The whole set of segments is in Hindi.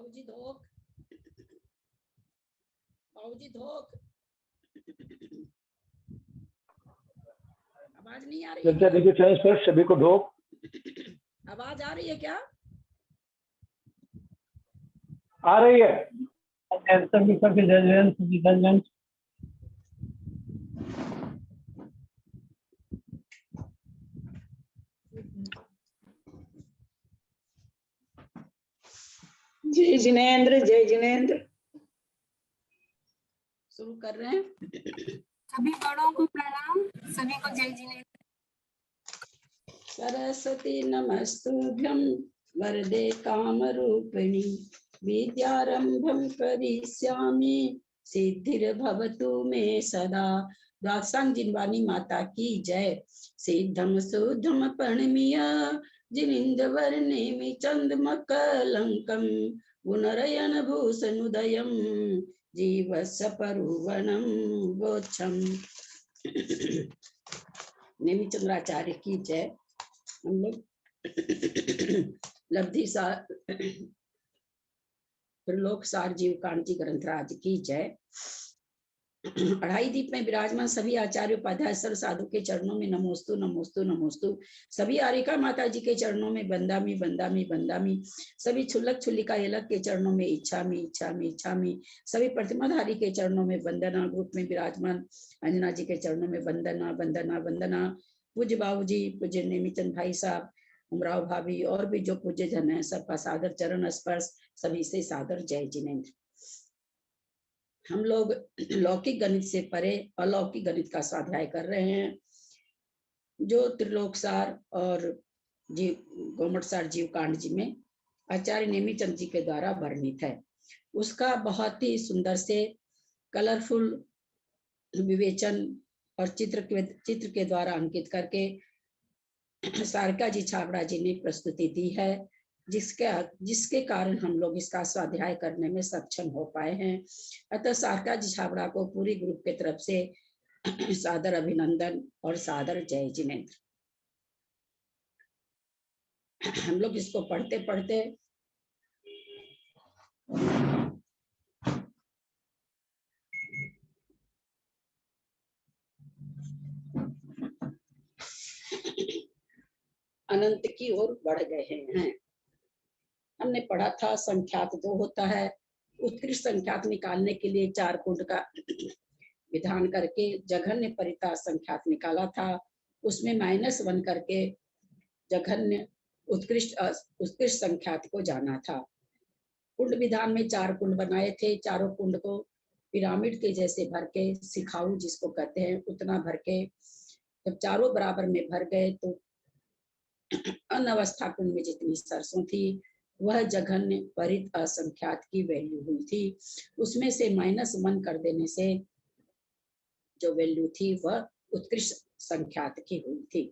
बाबूजी धोख, बाबूजी धोख, आवाज नहीं आ रही है? देखिए चैनल पर सभी को ढोक। आवाज आ रही है क्या? आ रही है। जय जिनेंद्र, जय जिनेंद्र। शुरू कर रहे हैं। सभी बड़ों को प्रणाम, सभी को जय जिनेंद्र। सरस्वती नमस्तुभ्यं वरदे कामरूपिणी विद्यारंभं करिष्यामि सिद्धिर्भवतु मे सदा। द्वादशांग जिनवानी माता की जय। सिद्धम शुद्धम प्रणमीय जिनिंदवर्णेमि चंद्रमकलंकं गुणरयन भूषणुदयं जीवस्य परुवनं गोच्छम्। नेमि चंद्राचार्य की जय। हम लोग लब्धि सार त्रिलोक सार जीव कांड जी ग्रंथराज की जय। अढ़ाई दीप में विराजमान सभी आचार्य उपाध्याय सर्व साधु के चरणों में नमोस्तु नमोस्तु नमोस्तु। सभी आरिका माता जी के चरणों में बंदामी बंदामी बंदामी। सभी छुल्लक छुल्लिका येलक के चरणों में इच्छामी इच्छामी इच्छामी। सभी प्रतिमाधारी के चरणों में वंदना। ग्रुप में विराजमान अंजना जी के चरणों में वंदना वंदना वंदना। पूज्य बाबू जी, पूज्य नेमीचंद भाई साहब, उमराव भाभी और भी जो पूज्य जन है सबका सादर चरण स्पर्श। सभी से सादर जय जिनेंद्र। हम लोग लौकिक गणित से परे अलौकिक गणित का स्वाध्याय कर रहे हैं, जो त्रिलोक सार और जीव गोमट सार जीव कांड जी में आचार्य नेमीचंद जी के द्वारा वर्णित है। उसका बहुत ही सुंदर से कलरफुल विवेचन और चित्र के द्वारा अंकित करके सारिका जी छाबड़ा जी ने प्रस्तुति दी है, जिसके कारण हम लोग इसका स्वाध्याय करने में सक्षम हो पाए हैं। अतः सारिका जी छाबड़ा को पूरी ग्रुप के तरफ से सादर अभिनंदन और सादर जय जिनेंद्र। हम लोग इसको पढ़ते पढ़ते अनंत की ओर बढ़ गए हैं। हमने पढ़ा था संख्यात 2 होता है। उत्कृष्ट संख्यात निकालने के लिए 4 कुंड का विधान करके जघन्य परिता संख्यात निकाला था। उसमें -1 करके जघन्य उत्कृष्ट संख्यात को जाना था। कुंड विधान में 4 कुंड बनाए थे। चारों कुंड को पिरामिड के जैसे भर के, सिखाऊ जिसको कहते हैं उतना भर के जब चारों बराबर में भर गए तो अनवस्था कुंड में जितनी सरसों थी वह जघन्य परित असंख्यात की वैल्यू हुई थी। उसमें से -1 कर देने से जो वैल्यू थी वह उत्कृष्ट संख्यात की हुई थी।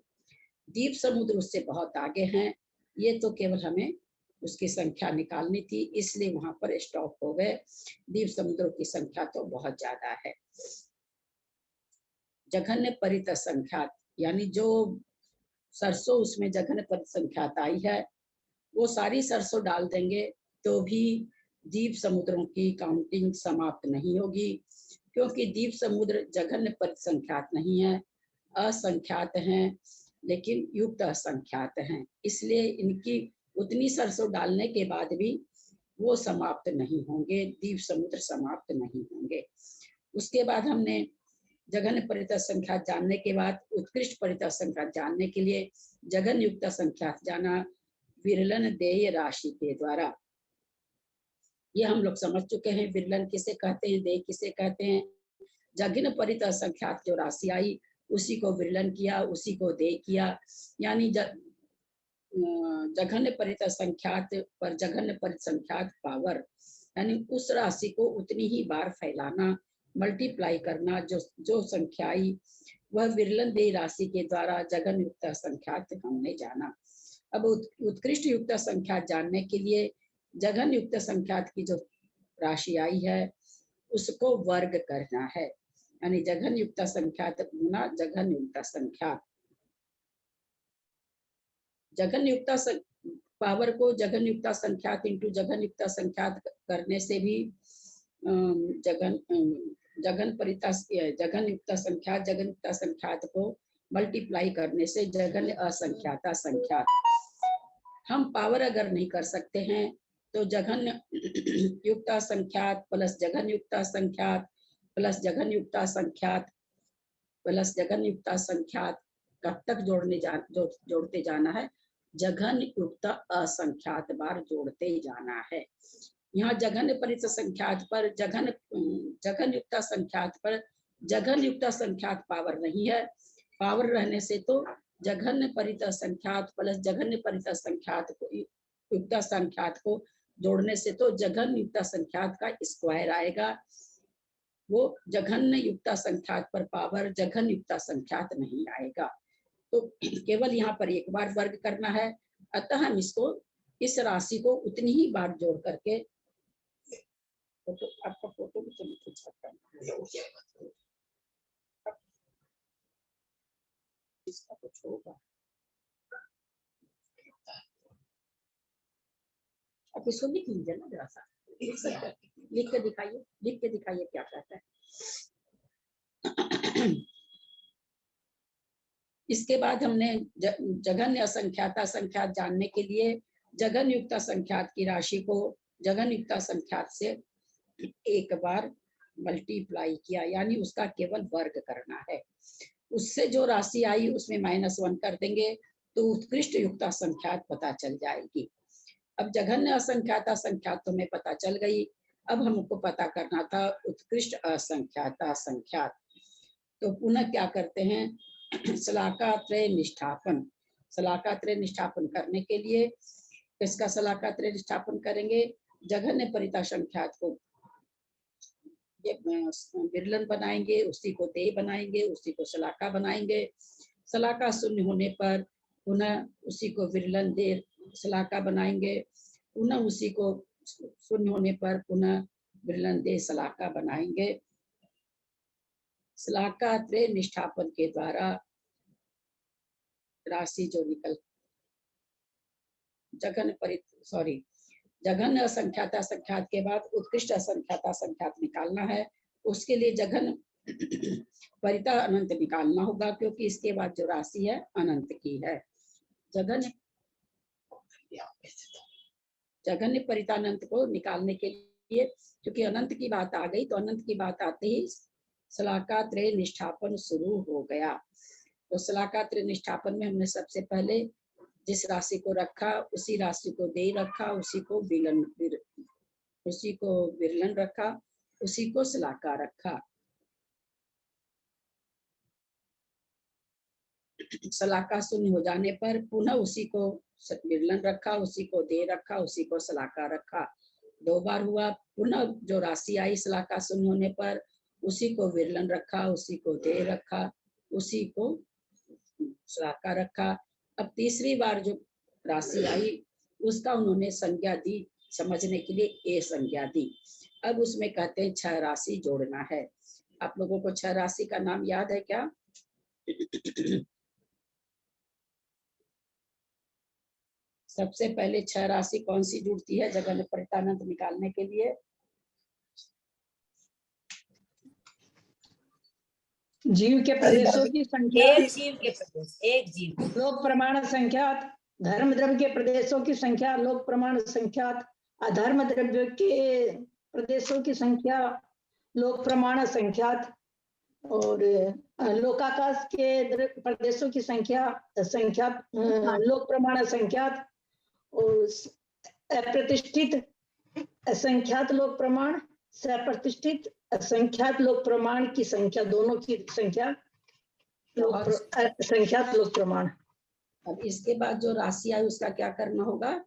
दीप समुद्र उससे बहुत आगे हैं। ये तो केवल हमें उसकी संख्या निकालनी थी, इसलिए वहां पर स्टॉप हो गए। दीप समुद्र की संख्या तो बहुत ज्यादा है। जघन्य परित असंख्यात यानी जो सरसों उसमें जघन्य परित संख्यात आई है वो सारी सरसों डाल देंगे तो भी दीप समुद्रों की काउंटिंग समाप्त नहीं होगी, क्योंकि दीप समुद्र जघन्य परित संख्यात नहीं है, असंख्यात हैं, लेकिन युक्त असंख्यात हैं। इसलिए इनकी उतनी सरसों डालने के बाद भी वो समाप्त नहीं होंगे, दीप समुद्र समाप्त नहीं होंगे। उसके बाद हमने जघन्य परित संख्यात जानने के बाद उत्कृष्ट परित संख्यात जानने के लिए जघन्य युक्त संख्यात जाना विरलन देय राशि के द्वारा। ये हम लोग समझ चुके हैं विरलन किसे कहते हैं, देय किसे कहते हैं। जघन्य परित संख्यात जो राशि आई उसी को विरलन किया, उसी को देय किया। यानी जघन्य परित संख्यात पर जघन्य परित संख्यात पावर, यानी उस राशि को उतनी ही बार फैलाना, मल्टीप्लाई करना। जो संख्या आई वह विरलन देय राशि के द्वारा जघन्य युक्त संख्यात हमने जाना। अब उत्कृष्ट युक्त संख्यात जानने के लिए जघन्य युक्त संख्यात की जो राशि आई है उसको वर्ग करना है, यानी जघन्य युक्त संख्यात गुना जघन्य युक्त संख्यात। जघन्य युक्त पावर को जघन युक्ता संख्यात इंटू जघन युक्ता संख्यात करने से भी जघन परिता जघन युक्ता संख्यात को मल्टीप्लाई करने से जघन असंख्याता संख्यात। हम पावर अगर नहीं कर सकते हैं तो जघन युक्ता संख्यात प्लस जघन युक्ता संख्यात प्लस जघन युक्ता संख्यात प्लस जघन युक्ता संख्यात कब तक जोड़ते जाना है? जघन युक्त असंख्यात बार जोड़ते जाना है। यहाँ जघन परित संख्यात पर जघन युक्त संख्यात पर जघन युक्त संख्यात पावर नहीं है। पावर रहने से तो जघन परित संख्यात प्लस जघन परित संख्यात को युक्त संख्यात को जोड़ने से तो जघन युक्त संख्यात का स्क्वायर आएगा। वो जघन युक्त संख्यात पर पावर जघन युक्त संख्यात नहीं आएगा। तो केवल यहाँ पर एक बार वर्ग करना है। अतः हम इसको इस राशि को उतनी ही बार जोड़ करके आपका फोटो भी तो खींच सकता है। इसका कुछ होगा अब इसको लिख लीजिए ना जरा सा, लिख के दिखाइए क्या कहता है। इसके बाद हमने जघन असंख्याता संख्यात जानने के लिए जघन युक्त संख्यात की राशि को जघन युक्त संख्यात से एक बार मल्टीप्लाई किया, यानी उसका केवल वर्ग करना है। उससे जो राशि आई उसमें -1 कर देंगे तो उत्कृष्ट युक्त संख्यात पता चल जाएगी। अब जघन असंख्याता संख्यात तो हमें पता चल गई। अब हमको पता करना था उत्कृष्ट असंख्याता संख्यात। तो पुनः क्या करते हैं, शलाकात्रय निष्ठापन। शलाकात्रय निष्ठापन करने के लिए किसका शलाकात्रय निष्ठापन करेंगे? जघन्य परिता संख्यात को विरलन बनाएंगे, उसी को दे बनाएंगे, उसी को शलाका बनाएंगे। शलाका शून्य होने पर पुनः उसी को विरलन दे शलाका बनाएंगे, पुनः उसी को शून्य होने पर पुनः विरलन दे शलाका बनाएंगे। शलाकात्रय निष्ठापन के द्वारा राशि जो निकल जघन असंख्याता संख्यात के बाद उत्कृष्ट असंख्याता संख्यात निकालना है। उसके लिए जघन परिता अनंत निकालना होगा, क्योंकि इसके बाद जो राशि है अनंत की है। जघन्य परितानंत को निकालने के लिए, क्योंकि अनंत की बात आ गई, तो अनंत की बात आते ही शलाकात्रय निष्ठापन शुरू हो गया। तो शलाकात्रय निष्ठापन में हमने सबसे पहले जिस राशि को रखा उसी राशि को दे रखा, उसी को विरलन रखा, उसी को शलाका रखा। शलाका शून्य हो जाने पर पुनः उसी को विरलन रखा, उसी को दे रखा, उसी को शलाका रखा। 2 बार हुआ। पुनः जो राशि आई शलाका शून्य होने पर उसी को विरलन रखा, उसी को दे रखा, उसी को शलाका रखा। अब तीसरी बार जो राशि आई उसका उन्होंने संज्ञा दी, समझने के लिए ए संज्ञा दी। अब उसमें कहते हैं 6 राशि जोड़ना है। आप लोगों को 6 राशि का नाम याद है क्या? सबसे पहले 6 राशि कौन सी जुड़ती है जघन्य परितानंत निकालने के लिए? जीव के प्रदेशों की संख्या, एक जीव लोक प्रमाण संख्यात, धर्म द्रव्य के प्रदेशों की संख्या लोक प्रमाण संख्यात, अधर्म द्रव्य के प्रदेशों की संख्या लोक प्रमाण संख्यात, और लोकाकाश के प्रदेशों की संख्या लोक प्रमाण संख्यात, और अप्रतिष्ठित असंख्यात लोक प्रमाण, सप्रतिष्ठित असंख्यात लोक प्रमाण की संख्या, दोनों की संख्या संख्यात लोक प्रमाण। अब इसके बाद जो राशि आई उसका क्या करना होगा?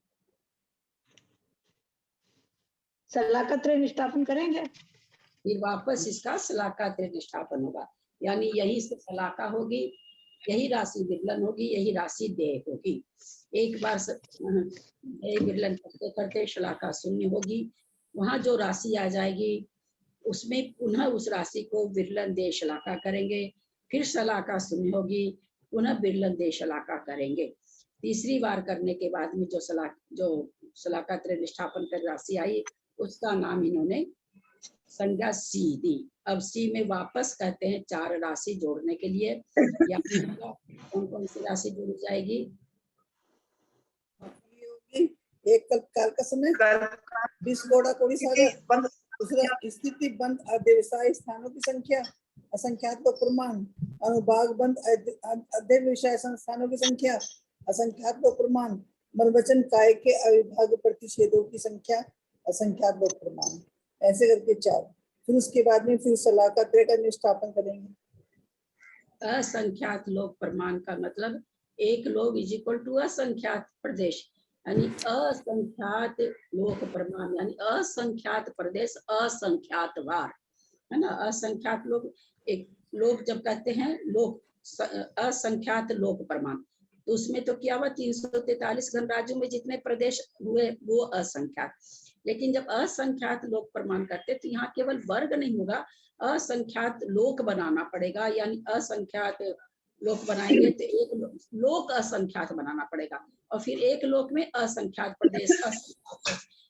शलाकात्रय निष्ठापन करेंगे, फिर वापस इसका शलाकात्रय निष्ठापन होगा, यानी यही से शलाका होगी, यही राशि विरलन होगी, यही राशि देय होगी। एक बार विरलन करते करते शलाका शून्य होगी, वहां जो राशि आ जाएगी उसमें पुनः उस राशि को विरलन दे शलाका करेंगे, फिर शलाका शून्य होगी, पुनः विरलन दे शलाका करेंगे। तीसरी बार करने के बाद में जो शलाका त्रय निष्ठापन कर राशि आई उसका नाम इन्होंने संज्ञा सी दी। अब सी में वापस कहते हैं 4 राशि जोड़ने के लिए। या कौन कौन सी राशि जोड़ी जाएगी? एक काल का समय, 20 कोड़ा कोड़ी सागर, दूसरा स्थिति बंद अध्यवसाय स्थानों की संख्या, असंख्यात व प्रमाण, अनुभाग बंद अध्यवसाय संस्थानों की संख्या, असंख्यात व प्रमाण, मनवचन काय के अविभाग प्रतिषेधों की संख्या, असंख्यात व प्रमाण, ऐसे करके 4। फिर उसके बाद में फिर शलाका त्रय का निष्ठापन करेंगे। असंख्यात लोक प्रमाण का मतलब एक लोग इज इक्वल टू असंख्यात प्रदेश, यानी असंख्यात लोक प्रमाण यानी असंख्यात प्रदेश असंख्यात वार, है ना। असंख्यात लोग, एक लोग जब कहते हैं लोग असंख्यात लोक प्रमाण, तो उसमें तो क्या हुआ 343 गणराज्यों में जितने प्रदेश हुए वो असंख्यात। लेकिन जब असंख्यात लोक प्रमाण करते तो यहाँ केवल वर्ग नहीं होगा, असंख्यात लोक बनाना पड़ेगा, यानी असंख्यात लोक बनाएंगे तो एक लोक असंख्यात बनाना पड़ेगा, और फिर एक लोक में असंख्यात प्रदेश,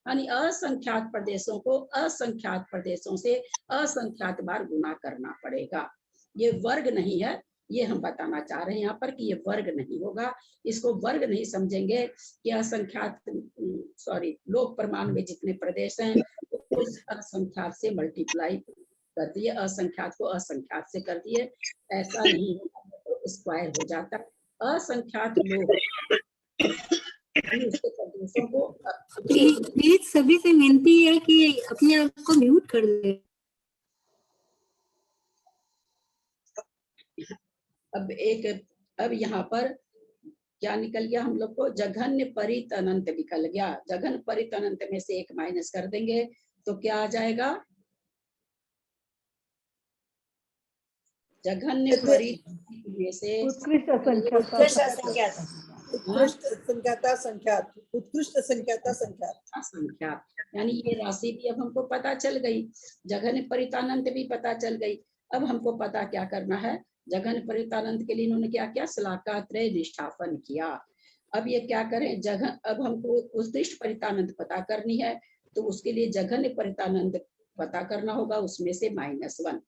यानी असंख्यात प्रदेशों को असंख्यात प्रदेशों से असंख्यात बार गुना करना पड़ेगा। ये वर्ग नहीं है, ये हम बताना चाह रहे हैं यहाँ पर कि ये वर्ग नहीं होगा। इसको वर्ग नहीं समझेंगे कि असंख्यात लोक प्रमाण में जितने प्रदेश हैं उस असंख्यात से मल्टीप्लाई कर दिए, असंख्यात को असंख्यात से कर दिए, ऐसा नहीं होगा तो स्क्वायर हो जाता। असंख्यात लोग उसके प्रदेशों को प्लीज सभी से विनती है कि अपने आप को म्यूट कर दे। अब यहाँ पर क्या निकल गया हम लोग को? जघन्य परित अनंत निकल गया। जघन परित अनंत में से 1 माइनस कर देंगे तो क्या आ जाएगा? जघन्य परित में से उत्कृष्ट उत्कृष्ट संख्याता संख्यात, उत्कृष्ट संख्याता संख्यात, असंख्यात, यानी ये राशि भी अब हमको पता चल गई, जघन्य परितानंत भी पता चल गई। अब हमको पता क्या करना है? जघन्य परितानंत के लिए इन्होंने क्या किया? शलाका त्रय निष्ठापन किया। अब ये क्या करें? अब हमको उत्कृष्ट परितानंत पता करनी है, तो उसके लिए जघन्य परितानंत पता करना होगा, उसमें से -1।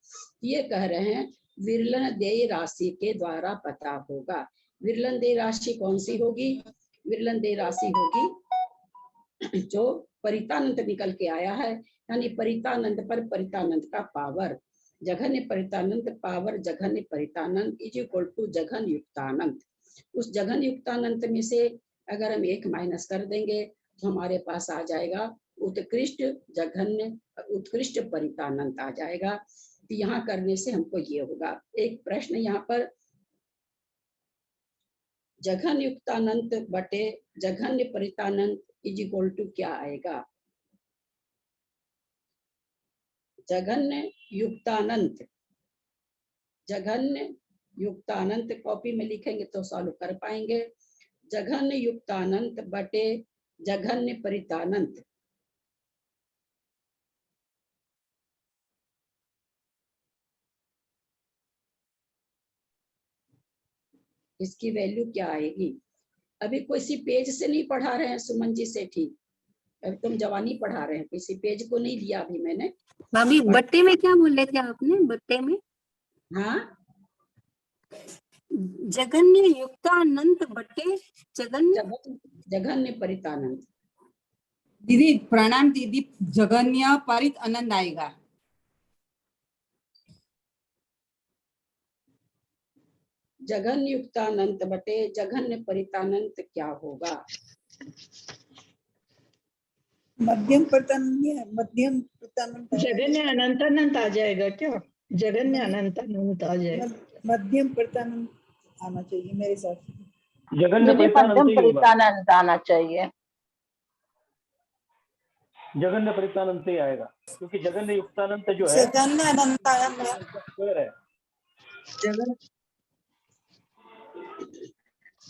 ये कह रहे हैं विरलन देय राशि के द्वारा पता होगा। विरलन देय राशि कौन सी होगी? विरलन देय राशि होगी जो परितानंत निकल के आया है, यानी परितानंत पर परितानंत का पावर, जघन्य परितानंत पावर जघन्य परितानंत इज इक्वल टू जघन युक्तानंत। उस जघन युक्तानंत में से अगर हम 1 माइनस कर देंगे तो हमारे पास आ जाएगा उत्कृष्ट जघन्य उत्कृष्ट परितानंत आ जाएगा। तो यहाँ करने से हमको ये होगा। एक प्रश्न यहाँ पर, जघन युक्तानंत बटे जघन्य परितानंत इज इक्वल टू क्या आएगा? जघन्य युक्तानंत कॉपी में लिखेंगे तो सॉल्व कर पाएंगे। जघन्य युक्तानंत बटे जघन्य परितानंत, इसकी वैल्यू क्या आएगी? अभी किसी पेज से नहीं पढ़ा रहे हैं सुमन जी सेठी, अभी तुम जवानी पढ़ा रहे हैं, किसी पेज को नहीं लिया अभी मैंने। भाभी बट्टे में क्या बोले थे आपने? बट्टे में हाँ, जघन्य युक्तानंत बट्टे जघन्य परितानंत। दीदी प्रणाम दीदी, जघन्य परित आनंद आएगा। जघन्य युक्तानंत बटे जघन्य परितानंत क्या होगा? मध्यम परितानंत, मध्यम परितानंत, जगन्य अनंत अनंत आ जाएगा क्या? जगन्य अनंत अनंत आ जाएगा। मध्यम परितानंत आना चाहिए मेरे साथ। जघन्य परितानंत आना चाहिए। जघन्य परितानंत ही आएगा, क्योंकि जघन्य युक्तानंत जो है जघन्य अनंत आया स्क्वायर है।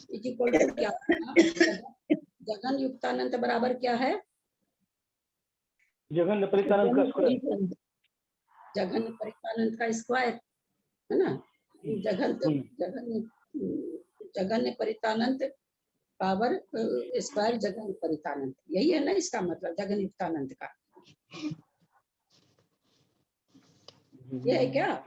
क्या? जघन युक्तानंत बराबर क्या है? जघन्य परितानंत का स्क्वायर, जघन्य परितानंत का स्क्वायर, है ना। जघन्य परितानंत पावर स्क्वायर जघन परितानंत, यही है ना इसका मतलब जघन युक्तानंत का, ये है क्या?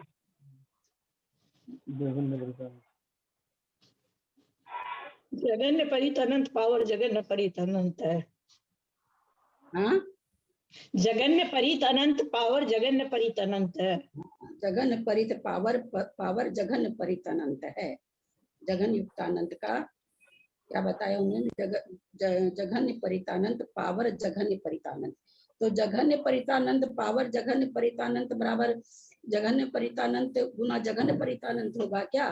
जगन्य परित अनंत पावर जगन्य परित अनंत है। हाँ, जगन्य परित अनंत पावर जगन्य परित अनंत है। जघन परित पावर पावर जघन परित अनंत है। जघन युक्तानंत का क्या बताया उन्होंने? जघन्य परितानंत पावर जघन्य परितानंत। तो जघन्य परितानंत पावर जघन्य परितानंत बराबर जघन्य परितानंत गुना जघन्य परितानंत होगा क्या?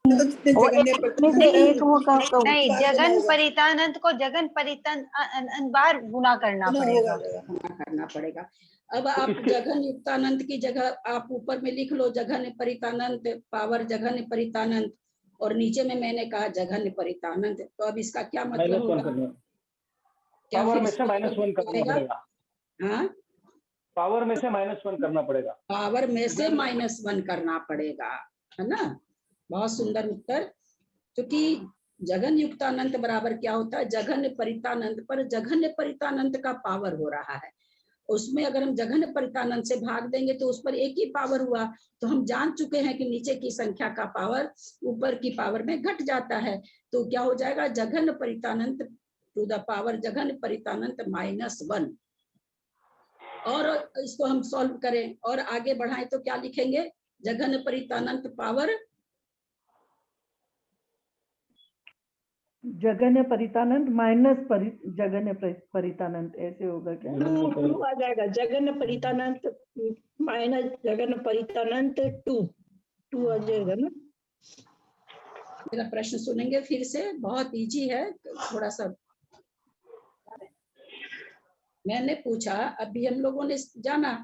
तो जितने वो जगन्य एक में से एक वो नहीं, जगन परितानंत को जगन परितान बार गुना करना पड़ेगा। गुना करना पड़ेगा। अब आप जघन युक्तानंत की जगह आप ऊपर में लिख लो जघन्य परितानंत पावर जघन्य परितानंत, और नीचे में मैंने कहा जघन्य परितानंत। तो अब इसका क्या मतलब होगा? क्या पावर फिर में से -1 करना पड़ेगा। हाँ, पावर में से -1 करना पड़ेगा। पावर में से -1 करना पड़ेगा, है ना? बहुत सुंदर उत्तर। क्योंकि जघन युक्तानंत बराबर क्या होता है? जघन्य परितानंत पर जघन्य परितानंत का पावर हो रहा है, उसमें अगर हम जघन्य परितानंत से भाग देंगे तो उस पर एक ही पावर हुआ। तो हम जान चुके हैं कि नीचे की संख्या का पावर ऊपर की पावर में घट जाता है। तो क्या हो जाएगा? जघन्य परितानंत टू द पावर जघन्य परितानंत -1। और इसको हम सॉल्व करें और आगे बढ़ाएं तो क्या लिखेंगे? जघन्य परितानंत पावर जगन्य परितानंत माइनस जगन्य परितानंत, ऐसे होगा क्या? टू आ जाएगा। जगन्य परितानंत माइनस जगन्य परितानंत टू आ जाएगा ना। मेरा प्रश्न सुनेंगे फिर से? बहुत इजी है, थोड़ा सा मैंने पूछा। अभी हम लोगों ने जाना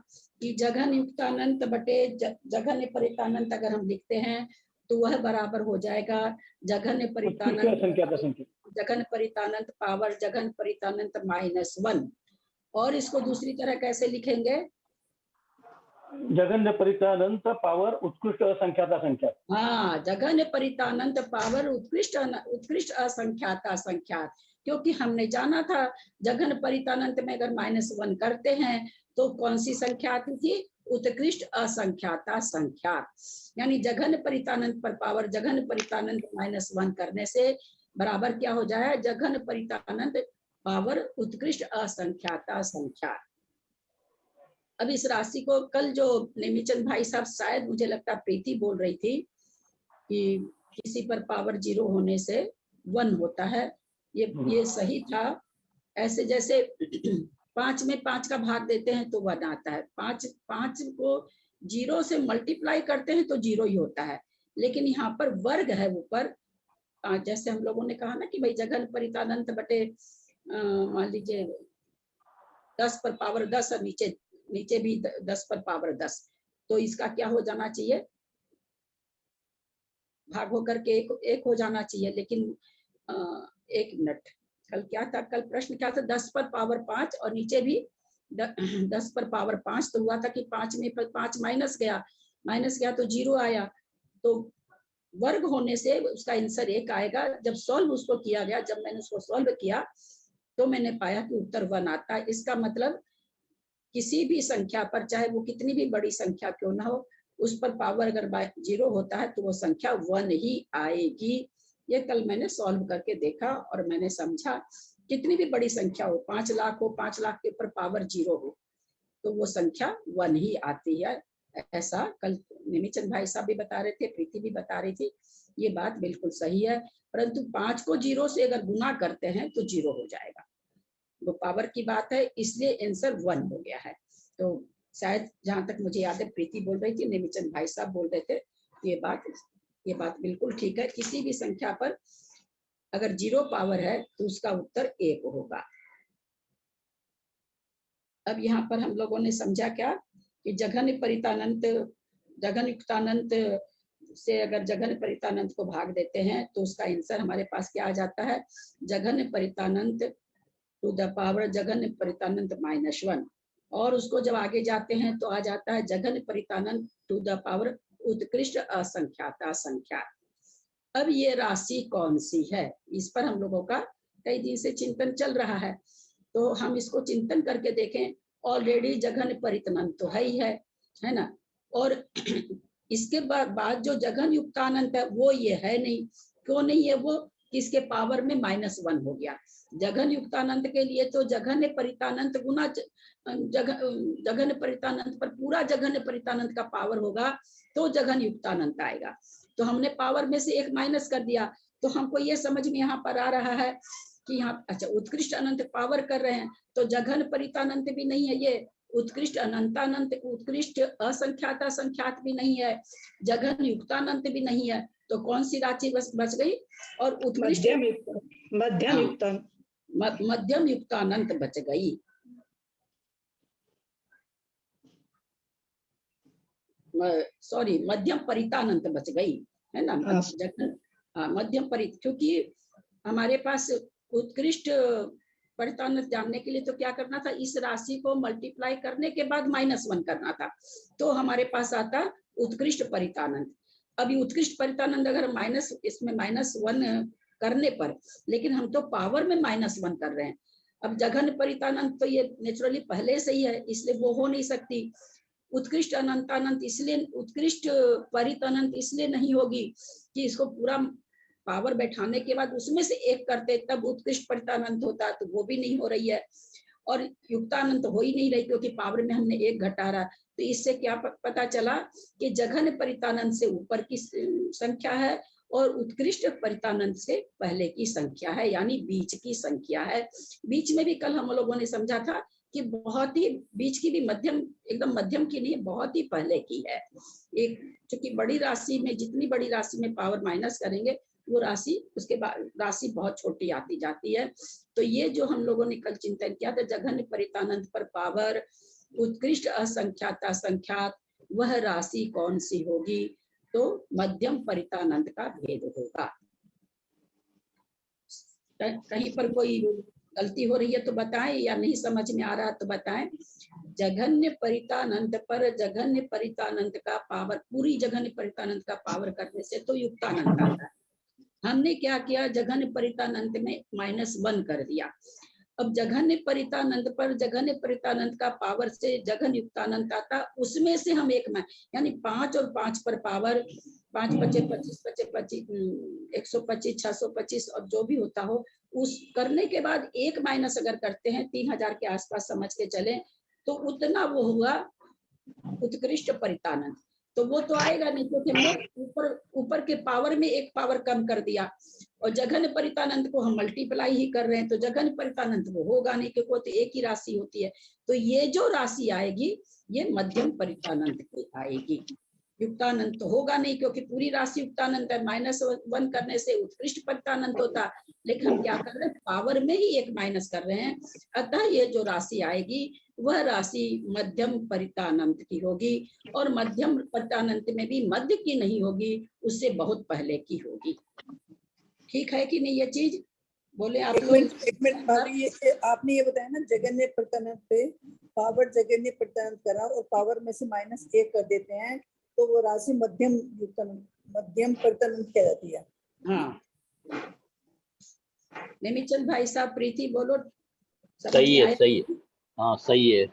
कि जघन युक्तानंत बटे जघन्य परितानंत अगर हम लिखते हैं तो वह बराबर हो जाएगा जघन्य परितानंत जघन परितानंत पावर जघन परितानंत -1। और इसको दूसरी तरह कैसे लिखेंगे? जघन्य परितानंत पावर उत्कृष्ट असंख्याता संख्या। हाँ, जघन्य परितानंत पावर उत्कृष्ट असंख्याता संख्या। क्योंकि हमने जाना था जघन परितानंत में अगर -1 करते हैं तो कौन सी संख्या आती थी? उत्कृष्ट असंख्याता संख्या। यानी जघन परितानंत पर पावर जघन परितानंत -1 करने से बराबर क्या हो जाए? जघन परितानंत पावर उत्कृष्ट असंख्याता संख्या। अब इस राशि को कल जो नेमीचंद भाई साहब, शायद मुझे लगता प्रीति बोल रही थी कि किसी पर पावर 0 होने से 1 होता है, ये सही था। ऐसे जैसे 5 में 5 का भाग देते हैं तो 1 आता है, 5 को 0 से मल्टीप्लाई करते हैं तो 0 ही होता है। लेकिन यहाँ पर वर्ग है ऊपर, जैसे हम लोगों ने कहा ना कि भाई जघन परितानंत बटे मान लीजिए 10 पर पावर 10 और नीचे भी 10 पर पावर 10। तो इसका क्या हो जाना चाहिए? भाग होकर के एक हो जाना चाहिए। लेकिन 1 मिनट, कल क्या था? कल प्रश्न क्या था? 10 पर पावर 5 और नीचे भी 10 पर पावर 5। तो हुआ था कि 5 में 5 माइनस गया तो 0 आया। तो वर्ग होने से उसका आंसर 1 आएगा। जब सॉल्व उसको किया गया, जब मैंने उसको सॉल्व किया तो मैंने पाया कि उत्तर 1 आता है। इसका मतलब किसी भी संख्या पर, चाहे वो कितनी भी बड़ी संख्या क्यों ना हो, उस पर पावर अगर 0 होता है तो वो संख्या 1 ही आएगी। ये कल मैंने सॉल्व करके देखा और मैंने समझा कितनी भी बड़ी संख्या हो, 5 लाख हो, 5 लाख के ऊपर पावर 0 हो, तो वो संख्या 1 ही आती है। ऐसा कल नेमीचंद भाई साहब भी बता रहे थे, प्रीति भी बता रही थी। ये बात बिल्कुल सही है। परंतु 5 को 0 से अगर गुना करते हैं तो 0 हो जाएगा। वो पावर की बात है, इसलिए आंसर 1 हो गया है। तो शायद जहां तक मुझे याद है प्रीति बोल रही थी, नेमीचंद भाई साहब बोल रहे थे, ये बात बिल्कुल ठीक है। किसी भी संख्या पर अगर 0 पावर है तो उसका उत्तर 1 होगा। अब यहाँ पर हम लोगों ने समझा क्या कि जघन परितानंत जघन युक्तानंत से अगर जघन परितानंत को भाग देते हैं तो उसका आंसर हमारे पास क्या आ जाता है? जघन परितानंत टू द पावर जघन परितानंत -1। और उसको जब आगे जाते हैं तो आ जाता है जघन परितानंत टू द पावर उत्कृष्ट असंख्याता संख्या। अब ये राशि कौन सी है, इस पर हम लोगों का कई दिन से चिंतन चल रहा है। तो हम इसको चिंतन करके देखें। ऑलरेडी जघन परितनन तो है ही है ना। और इसके बाद जो जघन युक्तानंत है वो ये है नहीं। क्यों नहीं है वो? किसके पावर में -1 हो गया। जघन युक्तानंत के लिए तो जघन परितानंत गुना जघन परितानंत पर पूरा जघन परितानंत का पावर होगा तो जघन युक्तानंत आएगा। तो हमने पावर में से एक माइनस कर दिया। तो हमको ये समझ में यहाँ पर आ रहा है कि यहाँ अच्छा उत्कृष्ट अनंत पावर कर रहे हैं तो जघन परितानंत भी नहीं है, ये उत्कृष्ट अनंतानंत, उत्कृष्ट असंख्यात संख्यात भी नहीं है, जघन युक्तानंत भी नहीं है। तो कौन सी राशि बच गई? और उत्कृष्ट मध्यम युक्तानंत बच गई। सॉरी, मध्यम परितानंत बच गई, है ना। मध्यम परित, क्योंकि हमारे पास उत्कृष्ट परितानंत जानने के लिए तो क्या करना था, इस राशि को मल्टीप्लाई करने के बाद -1 करना था, तो हमारे पास आता उत्कृष्ट परितानंत। अभी उत्कृष्ट परितानंत अगर इसमें -1 करने पर, लेकिन हम तो पावर में -1 कर रहे हैं। अब जघन परितानंत तो ये नेचुरली पहले से ही है, इसलिए वो हो नहीं सकती। उत्कृष्ट अनंतानंत इसलिए, उत्कृष्ट परितानंत इसलिए नहीं होगी कि इसको पूरा पावर बैठाने के बाद उसमें से एक करते तब उत्कृष्ट परितानंत होता, तो वो भी नहीं हो रही है। और युक्तानंत हो ही नहीं रही क्योंकि पावर में हमने एक घटा रहा। तो इससे क्या पता चला कि जघन परितानंत से ऊपर की संख्या है और उत्कृष्ट परितानंत से पहले की संख्या है, यानी बीच की संख्या है। बीच में भी कल हम लोगों ने समझा था कि बहुत ही बीच की भी मध्यम, एकदम मध्यम की नहीं, बहुत ही पहले की है। एक क्योंकि बड़ी राशि में, जितनी बड़ी राशि में पावर माइनस करेंगे वो राशि, उसके बाद राशि बहुत छोटी आती जाती है। तो ये जो हम लोगों ने कल चिंतन किया था, जघन परितानंत पर पावर, उत्कृष्ट असंख्यात संख्यात, वह राशि कौन सी होगी? तो मध्यम परितानंत का भेद होगा। कहीं पर कोई गलती हो रही है तो बताएं, या नहीं समझ में आ रहा तो बताएं। जघन्य परितानंत पर जघन्य परितानंत का पावर, पूरी जघन्य परितानंत का पावर करने से तो युक्तानंत आता है। हमने क्या किया, जघन्य परितानंत में -1 कर दिया। अब जघन्य परितानंत पर जघन्य परितानंत का पावर से जघन युक्तानंत आता, उसमें से हम एक में, यानी 5 और 5 पर पावर, 5 बचे 25, बचे 25, 125, 625 और जो भी होता हो, उस करने के बाद एक माइनस अगर करते हैं 3000 के आसपास समझ के चले, तो उतना वो हुआ उत्कृष्ट परितानंत। तो वो तो आएगा नहीं क्योंकि हमने ऊपर के पावर में एक पावर कम कर दिया, और जघन परितानंत को हम मल्टीप्लाई ही कर रहे हैं, तो जघन परितानंत वो होगा नहीं क्योंकि तो एक ही राशि होती है। तो ये जो राशि आएगी ये मध्यम परितानंत की आएगी। युक्तानंत तो होगा नहीं क्योंकि पूरी राशि युक्तानंत है, -1 करने से उत्कृष्ट परितानंत होता, लेकिन हम क्या कर रहे हैं, पावर में ही एक माइनस कर रहे हैं। अतः ये जो राशि आएगी वह राशि मध्यम परितानंत की होगी, और मध्यम परितानंत में भी मध्य की नहीं होगी, उससे बहुत पहले की होगी। ठीक है कि नहीं ये चीज? बोले आप लोग। एक मिनट भाभी, ये आपने ये बताया ना जघन्य परितानंत पे पावर जघन्य परितानंत करा और पावर में से -1 कर देते हैं, तो वो राशि मध्यम परितानंत कहलाती है। हाँ, नेमिचंद भाई साहब, प्रीति बोलो। सही है, सही है, हाँ सही है।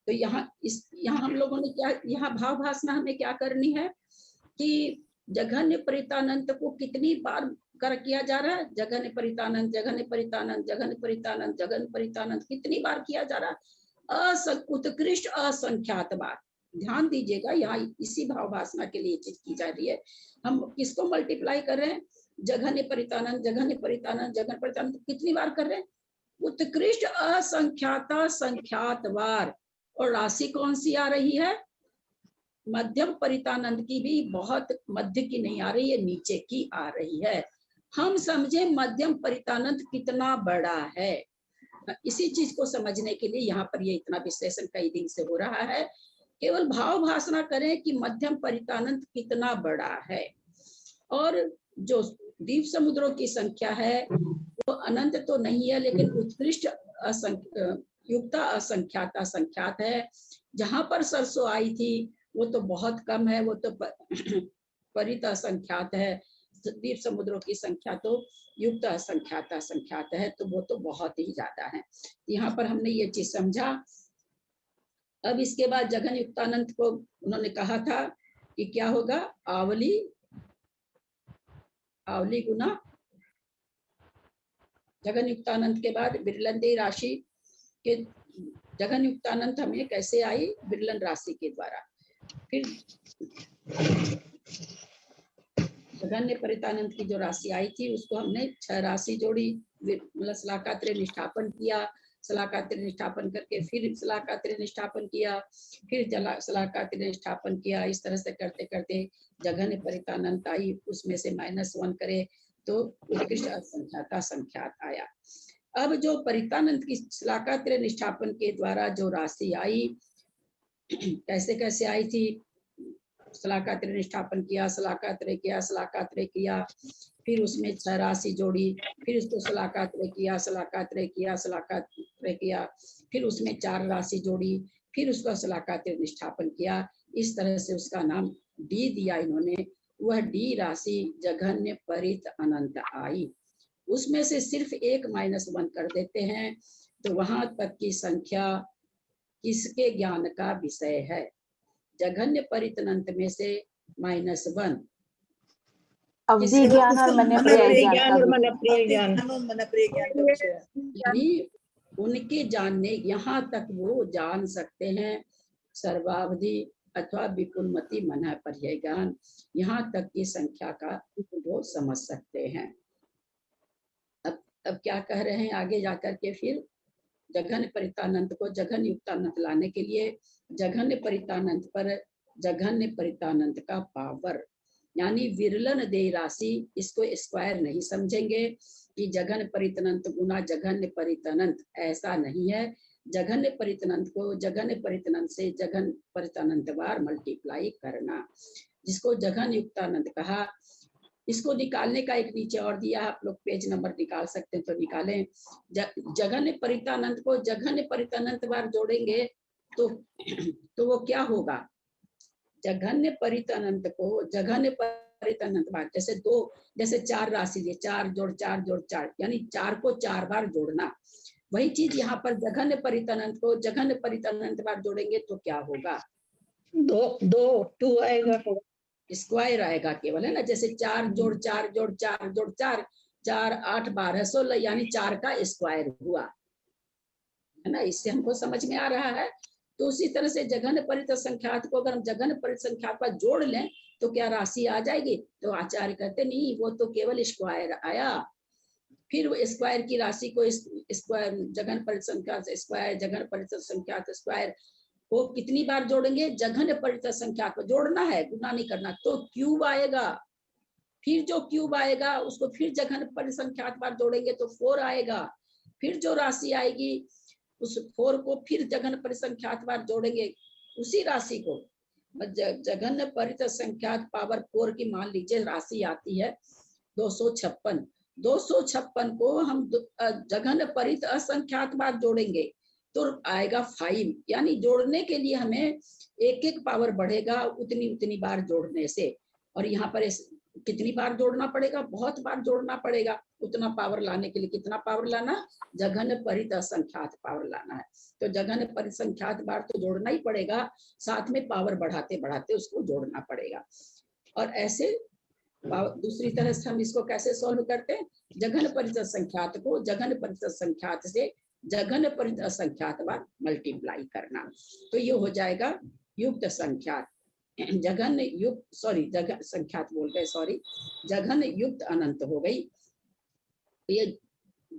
तो यहाँ हम लोगों ने क्या, यहाँ भाव भासना हमें क्या करनी है कि जघन्य परितानंत को कितनी बार किया जा रहा है, जघन्य परितानंत, जघन्य परितानंत, जघन्य परितानंत, जघन्य परितानंत कितनी बार किया जा रहा है? उत्कृष्ट असंख्यात बार। ध्यान दीजिएगा, यहाँ इसी भाव भासना के लिए चीज की जा रही है। हम किसको मल्टीप्लाई कर रहे हैं? जघन्य परितानंत, जघन्य परितानंत, जघन्य परितानंत कितनी बार कर रहे हैं? उत्कृष्ट असंख्यात संख्यात बार। और राशि कौन सी आ रही है? मध्यम परितानंत की भी बहुत मध्य की नहीं आ रही है, नीचे की आ रही है। हम समझे मध्यम परितानंत कितना बड़ा है, इसी चीज को समझने के लिए यहाँ पर ये इतना विश्लेषण कई दिन से हो रहा है। केवल भाव भासना करें कि मध्यम परितानंत कितना बड़ा है। और जो द्वीप समुद्रों की संख्या है वो अनंत तो नहीं है, लेकिन उत्कृष्ट युक्ता असंख्याता संख्यात है। जहां पर सरसों आई थी वो तो बहुत कम है, वो तो परित असंख्यात है, द्वीप समुद्रों की संख्या तो युक्त असंख्यात असंख्यात है, तो वो तो बहुत ही ज्यादा है। यहाँ पर हमने ये चीज समझा। अब इसके बाद जघन युक्तानंत को उन्होंने कहा था कि क्या होगा, आवली आवली गुना जघन युक्तानंत के बाद विरलंदी राशि के जघन युक्तानंत हमें कैसे आई, विरलन राशि के द्वारा। फिर जघन्य परितानंत की जो राशि आई थी उसको हमने 6 राशि जोड़ी, मतलब सलाकात्र निष्ठापन किया, सलाकात्र निष्ठापन करके फिर सलाकात्र निष्ठापन किया, फिर सलाकात्र निष्ठापन किया। इस तरह से करते करते जघन्य परितानंत आई, उसमें से -1 करे तो उत्कृष्ट असंख्यात का संख्यात आया। अब जो परितानंत की सलाकात्र निष्ठापन के द्वारा जो राशि आई, कैसे कैसे आई थी, सलाकात्र निष्ठापन किया, सलाकात्र किया, सलाकात्र किया, फिर उसमें 6 राशि जोड़ी, फिर उसको सलाकात्र किया, सलाकात्र किया, सलाकात्र किया, फिर उसमें 4 राशि जोड़ी, फिर उसका सलाकात्र निष्ठापन किया। इस तरह से उसका नाम डी दिया इन्होंने। वह डी राशि जघन्य परित अनंत आई। उसमें से सिर्फ एक -1 कर देते हैं, तो वहां तक की संख्या किसके ज्ञान का विषय है। जघन्य परित अनंत में से -1 अवधि ज्ञान और मनप्रिय ज्ञान और मनप्रिय ज्ञान, मनप्रिय ज्ञान का विषय है। यानी उनके जानने, यहाँ तक वो जान सकते हैं सर्वावधि अथवा विपुलमति मन पर्याय ज्ञान, यहाँ तक की संख्या का वो समझ सकते हैं। अब क्या कह रहे हैं आगे जाकर के, फिर जघन्य परितानंत को जघन्य युक्तानंत लाने के लिए जघन्य परितानंत पर जघन्य परितानंत का पावर, यानी विरलन दे राशि, इसको स्क्वायर नहीं समझेंगे कि जघन्य परितानंत गुना जघन्य परितानंत, ऐसा नहीं है। जघन्य परितानंत को जघन्य परितानंत से जघन्य परितानंत बार मल्टीप्लाई करना, जिसको जघन्य युक्तानंत कहा। इसको निकालने का एक नीचे और दिया, आप लोग पेज नंबर निकाल सकते हैं तो निकालें। जघन्य परितानंत को जघन्य परितानंत बार जोड़ेंगे तो वो क्या होगा, जघन्य परितानंत को जघन्य परितानंत बार, जैसे 4 राशि दिए, 4 जोड़ 4 जोड़ 4, यानी 4 को 4 बार जोड़ना। वही चीज यहाँ पर जघन्य परितानंत को जघन्य परितानंत बार जोड़ेंगे तो क्या होगा, 2 आएगा, स्क्वायर आएगा केवल, है ना। जैसे 4 जोड़ 4 जोड़ 4 जोड़ 4, 4 8 12 16, यानी 4 का स्क्वायर हुआ, है ना। इससे हमको समझ में आ रहा है। तो उसी तरह से जघन्य परित संख्यात को अगर हम जघन्य परित संख्यात पर जोड़ लें तो क्या राशि आ जाएगी, तो आचार्य कहते नहीं, वो तो केवल स्क्वायर आया। फिर स्क्वायर की राशि को स्क्वायर जघन्य परित संख्यात स्क्वायर, जघन्य परित संख्यात स्क्वायर को कितनी बार जोड़ेंगे, जघन्य परित संख्यात को जोड़ना है, गुना नहीं करना, तो क्यूब आएगा। फिर जो क्यूब आएगा उसको फिर जघन्य परित संख्यात बार जोड़ेंगे तो 4 आएगा। फिर जो राशि आएगी उस 4 को फिर जघन्य परित संख्यात बार जोड़ेंगे, उसी राशि को जघन्य परित संख्यात पावर 4 की मान लीजिए राशि आती है 256। 256 को हम जघन्य परित असंख्यात बार जोड़ेंगे तो आएगा 5, यानी जोड़ने के लिए हमें एक पावर बढ़ेगा उतनी बार जोड़ने से। और यहाँ पर कितनी बार जोड़ना पड़ेगा, बहुत बार जोड़ना पड़ेगा। उतना पावर लाने के लिए कितना पावर लाना, जघन्य परित असंख्यात पावर लाना है। तो जघन्य परित संख्यात बार तो जोड़ना ही पड़ेगा, साथ में पावर बढ़ाते बढ़ाते उसको जोड़ना पड़ेगा। और ऐसे दूसरी तरह से हम इसको कैसे सॉल्व करते हैं, जघन्य परित संख्यात को जघन्य परित संख्यात से जघन्य परित असंख्यात बार मल्टीप्लाई करना, तो ये हो जाएगा युक्त संख्यात, जघन्य युक्त जघन्य संख्यात बोल गए, जघन्य युक्त अनंत हो गई। ये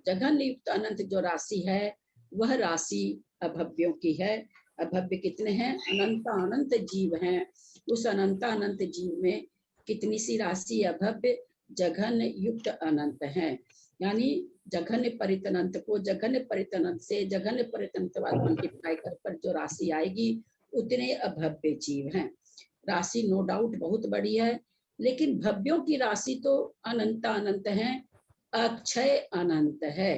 जघन्य युक्त अनंत जो राशि है वह राशि अभव्यों की है। अभव्य कितने हैं, अनंत अनंत जीव हैं। उस अनंत अनंत जीव में कितनी सी राशि अभव्य, जघन्य युक्त अनंत है। यानी जघन्य परित अनंत को जघन्य परित अनंत से जघन्य परित अनंत बाद मल्टीप्लाई कर जो राशि आएगी उतने अभव्य जीव हैं। राशि नो डाउट बहुत बड़ी है, लेकिन भव्यों की राशि तो अनंत अनंत है, अक्षय अनंत है।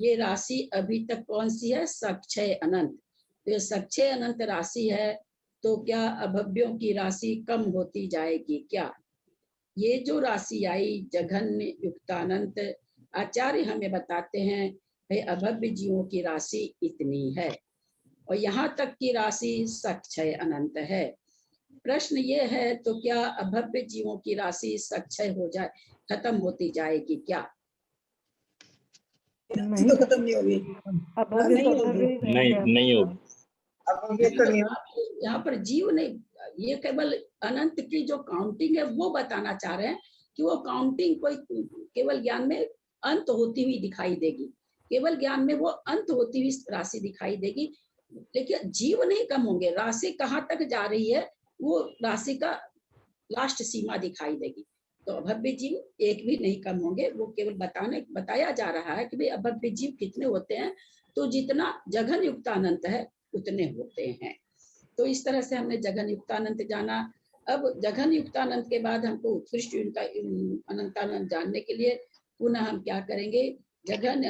ये राशि अभी तक कौन सी है, सक्षय अनंत। तो ये सक्षय अनंत राशि है, तो क्या अभव्यों की राशि कम होती जाएगी क्या? ये जो राशि आई जघन्य युक्तानंत, आचार्य हमें बताते हैं भाई अभव्य जीवों की राशि इतनी है और यहाँ तक की राशि सक्षय अनंत है। प्रश्न ये है तो क्या अभव्य जीवों की राशि सक्षय हो जाए, खत्म होती जाएगी क्या? तो खत्म नहीं होगी। अभव्य नहीं तो अभव्य ही नहीं रहेंगे। नहीं होगी। अब ये तो नहीं होगी। यहाँ पर जीव नहीं, ये केवल अनंत की जो काउंटिंग है वो बताना चाह रहे हैं कि वो काउंटिंग कोई केवल ज्ञान में अंत होती हुई दिखाई देगी, केवल ज्ञान में वो अंत होती हुई राशि दिखाई देगी, लेकिन जीव नहीं कम होंगे। राशि कहाँ तक जा रही है वो राशि का लास्ट सीमा दिखाई देगी। तो अभव्य जीव एक भी नहीं कम होंगे, वो केवल बताया जा रहा है कि भाई अभव्य जीव कितने होते हैं, तो जितना जघन युक्तानंत है उतने होते हैं। तो इस तरह से हमने जघन युक्तानंत जाना। अब जघन युक्तानंत के बाद हमको उत्कृष्ट अनंतानंत जानने के लिए पुनः हम क्या करेंगे, जघन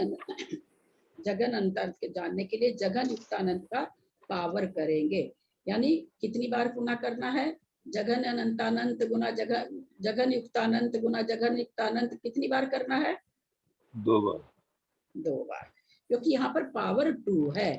अनंतानंत जानने के लिए जघन युक्तानंत का पावर करेंगे। यानी कितनी बार पुनः करना है, जघन अनंतानंत गुना जघन युक्तानंत गुना जघन युक्तानंत कितनी बार करना है? 2 बार। 2 बार, क्योंकि यहाँ पर पावर 2 है।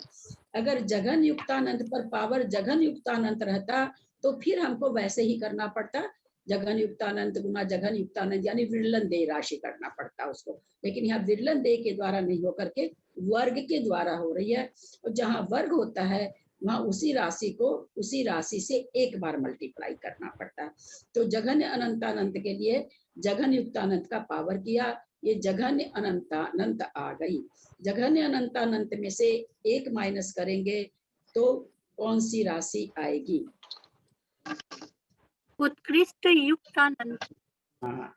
अगर जघन युक्तानंत पर पावर जघन युक्तानंत रहता तो फिर हमको वैसे ही करना पड़ता, जघन युक्तानंत गुना जघन युक्तानंत, यानी विरलन दे राशि करना पड़ता उसको। लेकिन यहाँ विरलन दे के द्वारा नहीं होकर के वर्ग के द्वारा हो रही है, और जहाँ वर्ग होता है वहाँ उसी राशि को उसी राशि से 1 बार मल्टीप्लाई करना पड़ता है। तो जघन अनंतानंत के लिए जघन युक्तानंत का पावर किया, ये जघन्य अनंतानंत आ गई। जघन्य अनंतानंत में से 1 माइनस करेंगे तो कौन सी राशि आएगी? उत्कृष्ट युक्तानंत। हाँ,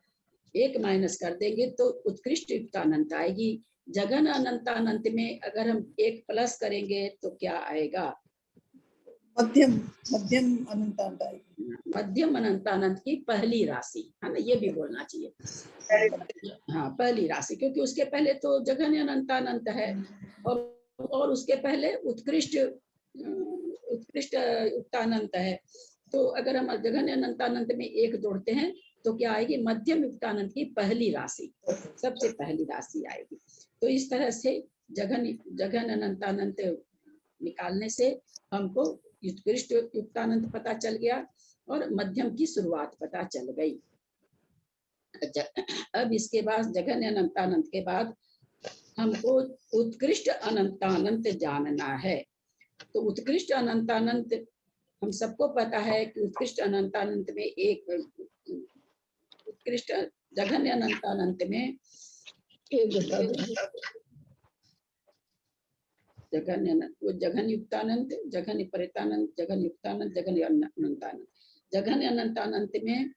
1 माइनस कर देंगे तो उत्कृष्ट युक्तानंत आएगी। जघन अनंतानंत में अगर हम 1 प्लस करेंगे तो क्या आएगा? मध्यम अनंतानंत आएगी। मध्यम अनंतानंत की पहली राशि है ना, ये भी बोलना चाहिए। हाँ, पहली राशि, क्योंकि उसके पहले तो जघन्य अनंतानंत है और उसके पहले उत्कृष्ट युक्तानंत है। तो अगर हम जघन्य अनंतानंत में 1 जोड़ते हैं तो क्या आएगी? मध्यम युक्तानंत की पहली राशि, सबसे पहली राशि आएगी। तो इस तरह से जघन अनंतानंत निकालने से हमको उत्कृष्ट युक्तानंत पता चल गया और मध्यम की शुरुआत पता चल गई। अब इसके बाद जघन अनंतानंत के बाद हमको उत्कृष्ट अनंतानंत जानना है। तो उत्कृष्ट अनंतानंत हम सबको पता है कि उत्कृष्ट अनंतानंत में उत्कृष्ट जघन अनंतानंत में जघन युक्तानंत, जघन परितानंत, जघन युक्तानंत, जघन अनंतानंत। जघन अनंतानंत में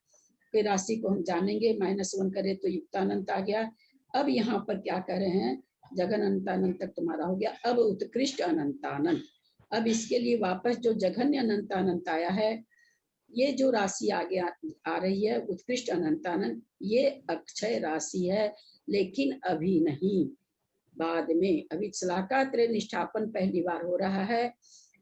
कोई राशि को हम जानेंगे, -1 करें तो युक्तानंत आ गया। अब यहाँ पर क्या कर रहे हैं, जघन अनंतानंत तक तुम्हारा हो गया। अब उत्कृष्ट अनंतानंत, अब इसके लिए वापस जो जघन्य अनंतानंत आया है, ये जो राशि आगे आ रही है उत्कृष्ट अनंतानंत, ये अक्षय राशि है, लेकिन अभी नहीं, बाद में। अभी श्लाघात्रय निष्ठापन पहली बार हो रहा है,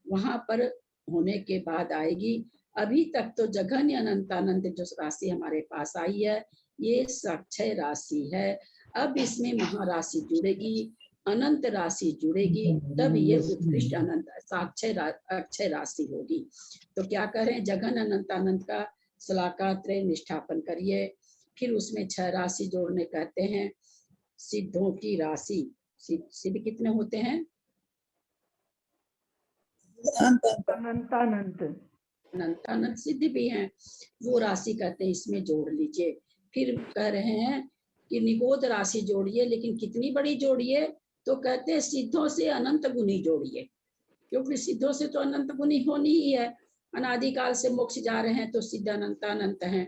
वहां पर होने के बाद आएगी। अभी तक तो जघन्य अनंतानंत जो राशि हमारे पास आई है ये साक्षय राशि है। अब इसमें महाराशि जुड़ेगी, अनंत राशि जुड़ेगी, तब ये उत्कृष्ट अनंत अक्षय राशि होगी। तो क्या करें, जघन अनंतानंत का श्लाघात्रय निष्ठापन करिए, फिर उसमें 6 राशि जोड़ने कहते हैं। सिद्धों की राशि, सिद्ध कितने होते हैं? अनंतानंत सिद्ध भी हैं, वो राशि कहते हैं, इसमें जोड़ लीजिए। फिर कह रहे हैं कि निगोद राशि जोड़िए, लेकिन कितनी बड़ी जोड़िए? तो कहते हैं सिद्धों से अनंत गुनी जोड़िए, क्योंकि सिद्धों से तो अनंत गुनी होनी ही है। अनादिकाल से मोक्ष जा रहे हैं तो सिद्ध अनंतानंत हैं,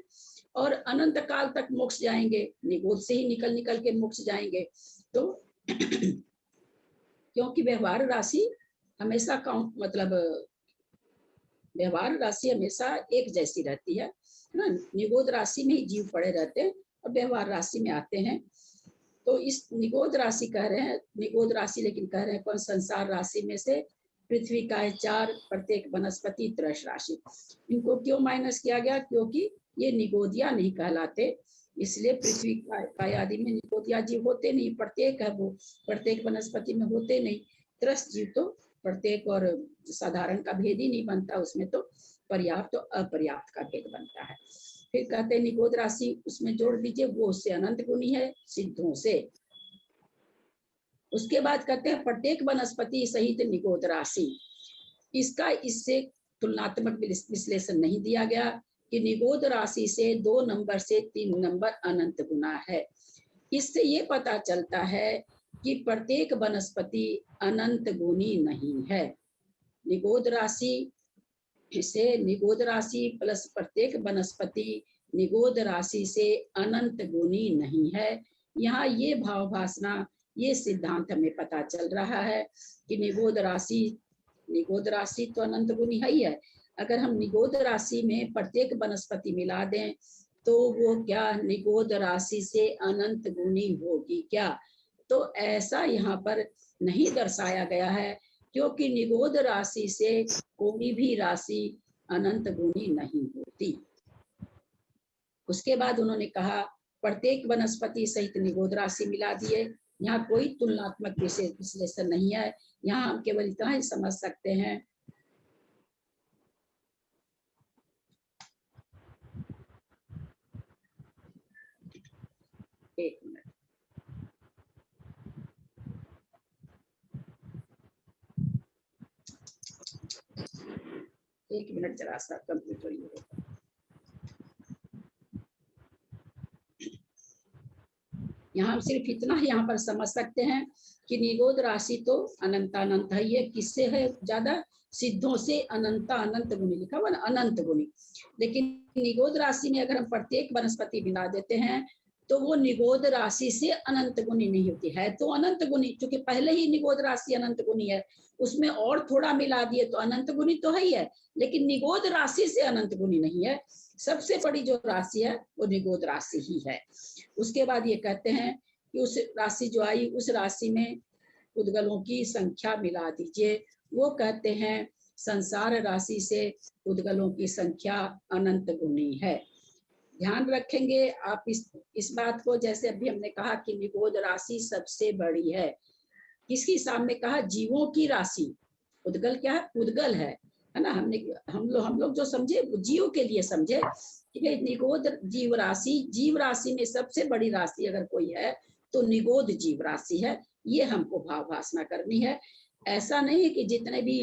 और अनंत काल तक मोक्ष जाएंगे, निगोद से ही निकल के मोक्ष जाएंगे। तो क्योंकि व्यवहार राशि हमेशा व्यवहार राशि हमेशा एक जैसी रहती है ना, निगोद राशि में ही जीव पड़े रहते हैं और व्यवहार राशि में आते हैं। तो इस निगोद राशि कह रहे हैं, निगोद राशि लेकिन कह रहे हैं कौन? संसार राशि में से पृथ्वी का है 4, प्रत्येक वनस्पति त्रस राशि। इनको क्यों माइनस किया गया? क्योंकि ये निगोदिया नहीं कहलाते, इसलिए पृथ्वी का आदि में निगोदिया जीव होते नहीं, प्रत्येक है वो, प्रत्येक वनस्पति में होते नहीं। त्रस जीव तो प्रत्येक और साधारण का भेद ही नहीं बनता, उसमें तो पर्याप्त और अपर्याप्त का भेद बनता है। फिर कहते हैं निगोद राशि, उसमें जोड़ दीजिए, वो उससे अनंत गुनी है सिद्धों से। उसके बाद कहते हैं प्रत्येक वनस्पति सहित निगोद राशि। इसका इससे तुलनात्मक विश्लेषण नहीं दिया गया कि निगोद राशि से 2 नंबर से 3 नंबर अनंत गुना है। इससे ये पता चलता है कि प्रत्येक वनस्पति अनंत गुनी नहीं है। निगोद राशि से निगोद राशि प्लस प्रत्येक वनस्पति निगोद राशि से अनंत गुनी नहीं है। यहाँ ये भाव भासना, ये सिद्धांत हमें पता चल रहा है कि निगोद राशि तो अनंत गुनी है ही है। अगर हम निगोद राशि में प्रत्येक वनस्पति मिला दें तो वो क्या निगोद राशि से अनंत गुनी होगी क्या? तो ऐसा यहाँ पर नहीं दर्शाया गया है, क्योंकि निगोद राशि से कोई भी राशि अनंत गुनी नहीं होती। उसके बाद उन्होंने कहा प्रत्येक वनस्पति सहित निगोद राशि मिला दिए। यहाँ कोई तुलनात्मक विश्लेषण नहीं है, यहाँ हम केवल इतना ही समझ सकते हैं एक मिनट, जरा सा कंप्यूटर ही होगा। यहाँ हम सिर्फ इतना ही यहाँ पर समझ सकते हैं कि निगोद राशि तो अनंत अनंत है। ये किससे है ज्यादा? सिद्धों से अनंत अनंत गुनी लिखा हुआ ना, अनंत गुनी। लेकिन निगोद राशि में अगर हम प्रत्येक वनस्पति मिला देते हैं तो वो निगोद राशि से अनंत गुनी नहीं होती है, तो अनंत गुनी, क्योंकि पहले ही निगोद राशि अनंत गुनी है, उसमें और थोड़ा मिला दिए तो अनंत गुनी तो है ही है, लेकिन निगोद राशि से अनंत गुनी नहीं है। सबसे बड़ी जो राशि है वो निगोद राशि ही है। उसके बाद ये कहते हैं कि उस राशि जो आई उस राशि में उद्गलों की संख्या मिला दीजिए। वो कहते हैं संसार राशि से उद्गलों की संख्या अनंत गुनी है। ध्यान रखेंगे आप इस बात को, जैसे अभी हमने कहा कि निगोद राशि सबसे बड़ी है। किसकी सामने कहा? जीवों की राशि। उद्गल क्या है? उद्गल है ना। हम लोग जो समझे जीव के लिए समझे कि निगोद जीव राशि में सबसे बड़ी राशि अगर कोई है तो निगोद जीव राशि है। ये हमको भाव भासना करनी है। ऐसा नहीं कि जितने भी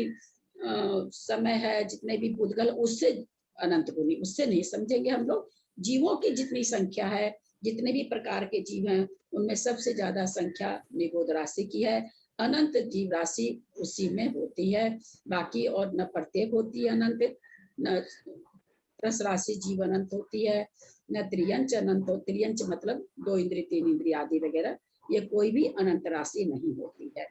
समय है, जितने भी उद्गल उससे अनंत गुनी, उससे नहीं समझेंगे हम लोग। जीवों की जितनी संख्या है, जितने भी प्रकार के जीव हैं, उनमें सबसे ज्यादा संख्या निगोद राशि की है। अनंत जीव राशि उसी में होती है, बाकी और न प्रत्येक होती है अनंत, न रस राशि जीव अनंत होती है, न त्रियंच अनंत हो। त्रियंच मतलब 2 इंद्रिय 3 इंद्रिय आदि वगैरह, ये कोई भी अनंत राशि नहीं होती है।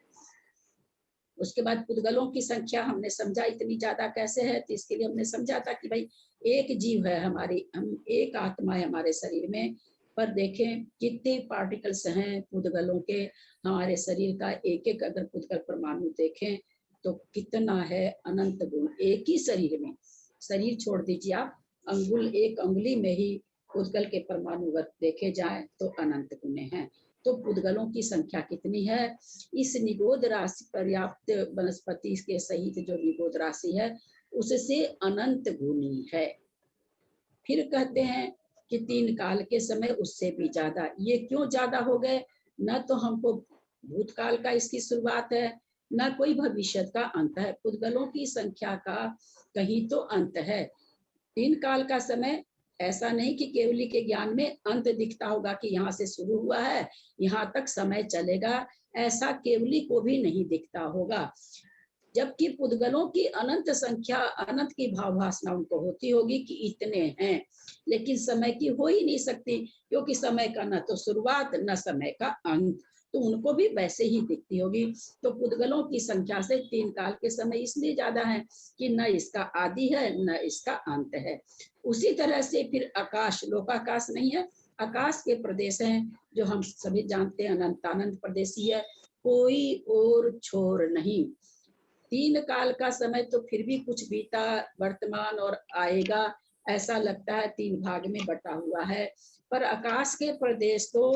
उसके बाद उद्गलों की संख्या हमने समझा इतनी ज्यादा कैसे है, तो इसके लिए हमने समझा था कि भाई एक जीव है हम एक आत्मा है हमारे शरीर में, पर देखें कितने पार्टिकल्स हैं उद्गलों के हमारे शरीर का। एक एक अगर उद्गल परमाणु देखें तो कितना है अनंत गुण एक ही शरीर में। शरीर छोड़ दीजिए आप, एक अंगुली में ही उद्गल के परमाणु देखे जाए तो अनंत गुणे हैं। तो उद्गलों की संख्या कितनी है? इस निगोद राशि पर्याप्त वनस्पति के सहित जो निगोद राशि है उससे अनंत गुणी है। फिर कहते हैं कि 3 काल के समय उससे भी ज्यादा। ये क्यों ज्यादा हो गए? न तो हमको भूतकाल का इसकी शुरुआत है, न कोई भविष्य का अंत है। उद्गलों की संख्या का कहीं तो अंत है। 3 काल का समय ऐसा नहीं कि केवली के ज्ञान में अंत दिखता होगा कि यहाँ से शुरू हुआ है यहाँ तक समय चलेगा, ऐसा केवली को भी नहीं दिखता होगा। जबकि उद्गलों की अनंत संख्या, अनंत की भाव भासना उनको होती होगी कि इतने हैं, लेकिन समय की हो ही नहीं सकती, क्योंकि समय का न तो शुरुआत न समय का अंत, तो उनको भी वैसे ही दिखती होगी। तो उद्गलों की संख्या से 3 काल के समय इसलिए ज्यादा है कि न इसका आदि है न इसका अंत है। उसी तरह से फिर आकाश, लोकाकाश नहीं है, आकाश के प्रदेश हैं जो हम सभी जानते हैं, अनंतानंत प्रदेश ही है, कोई और छोर नहीं। 3 काल का समय तो फिर भी कुछ बीता, वर्तमान और आएगा, ऐसा लगता है 3 भाग में बटा हुआ है, पर आकाश के प्रदेश तो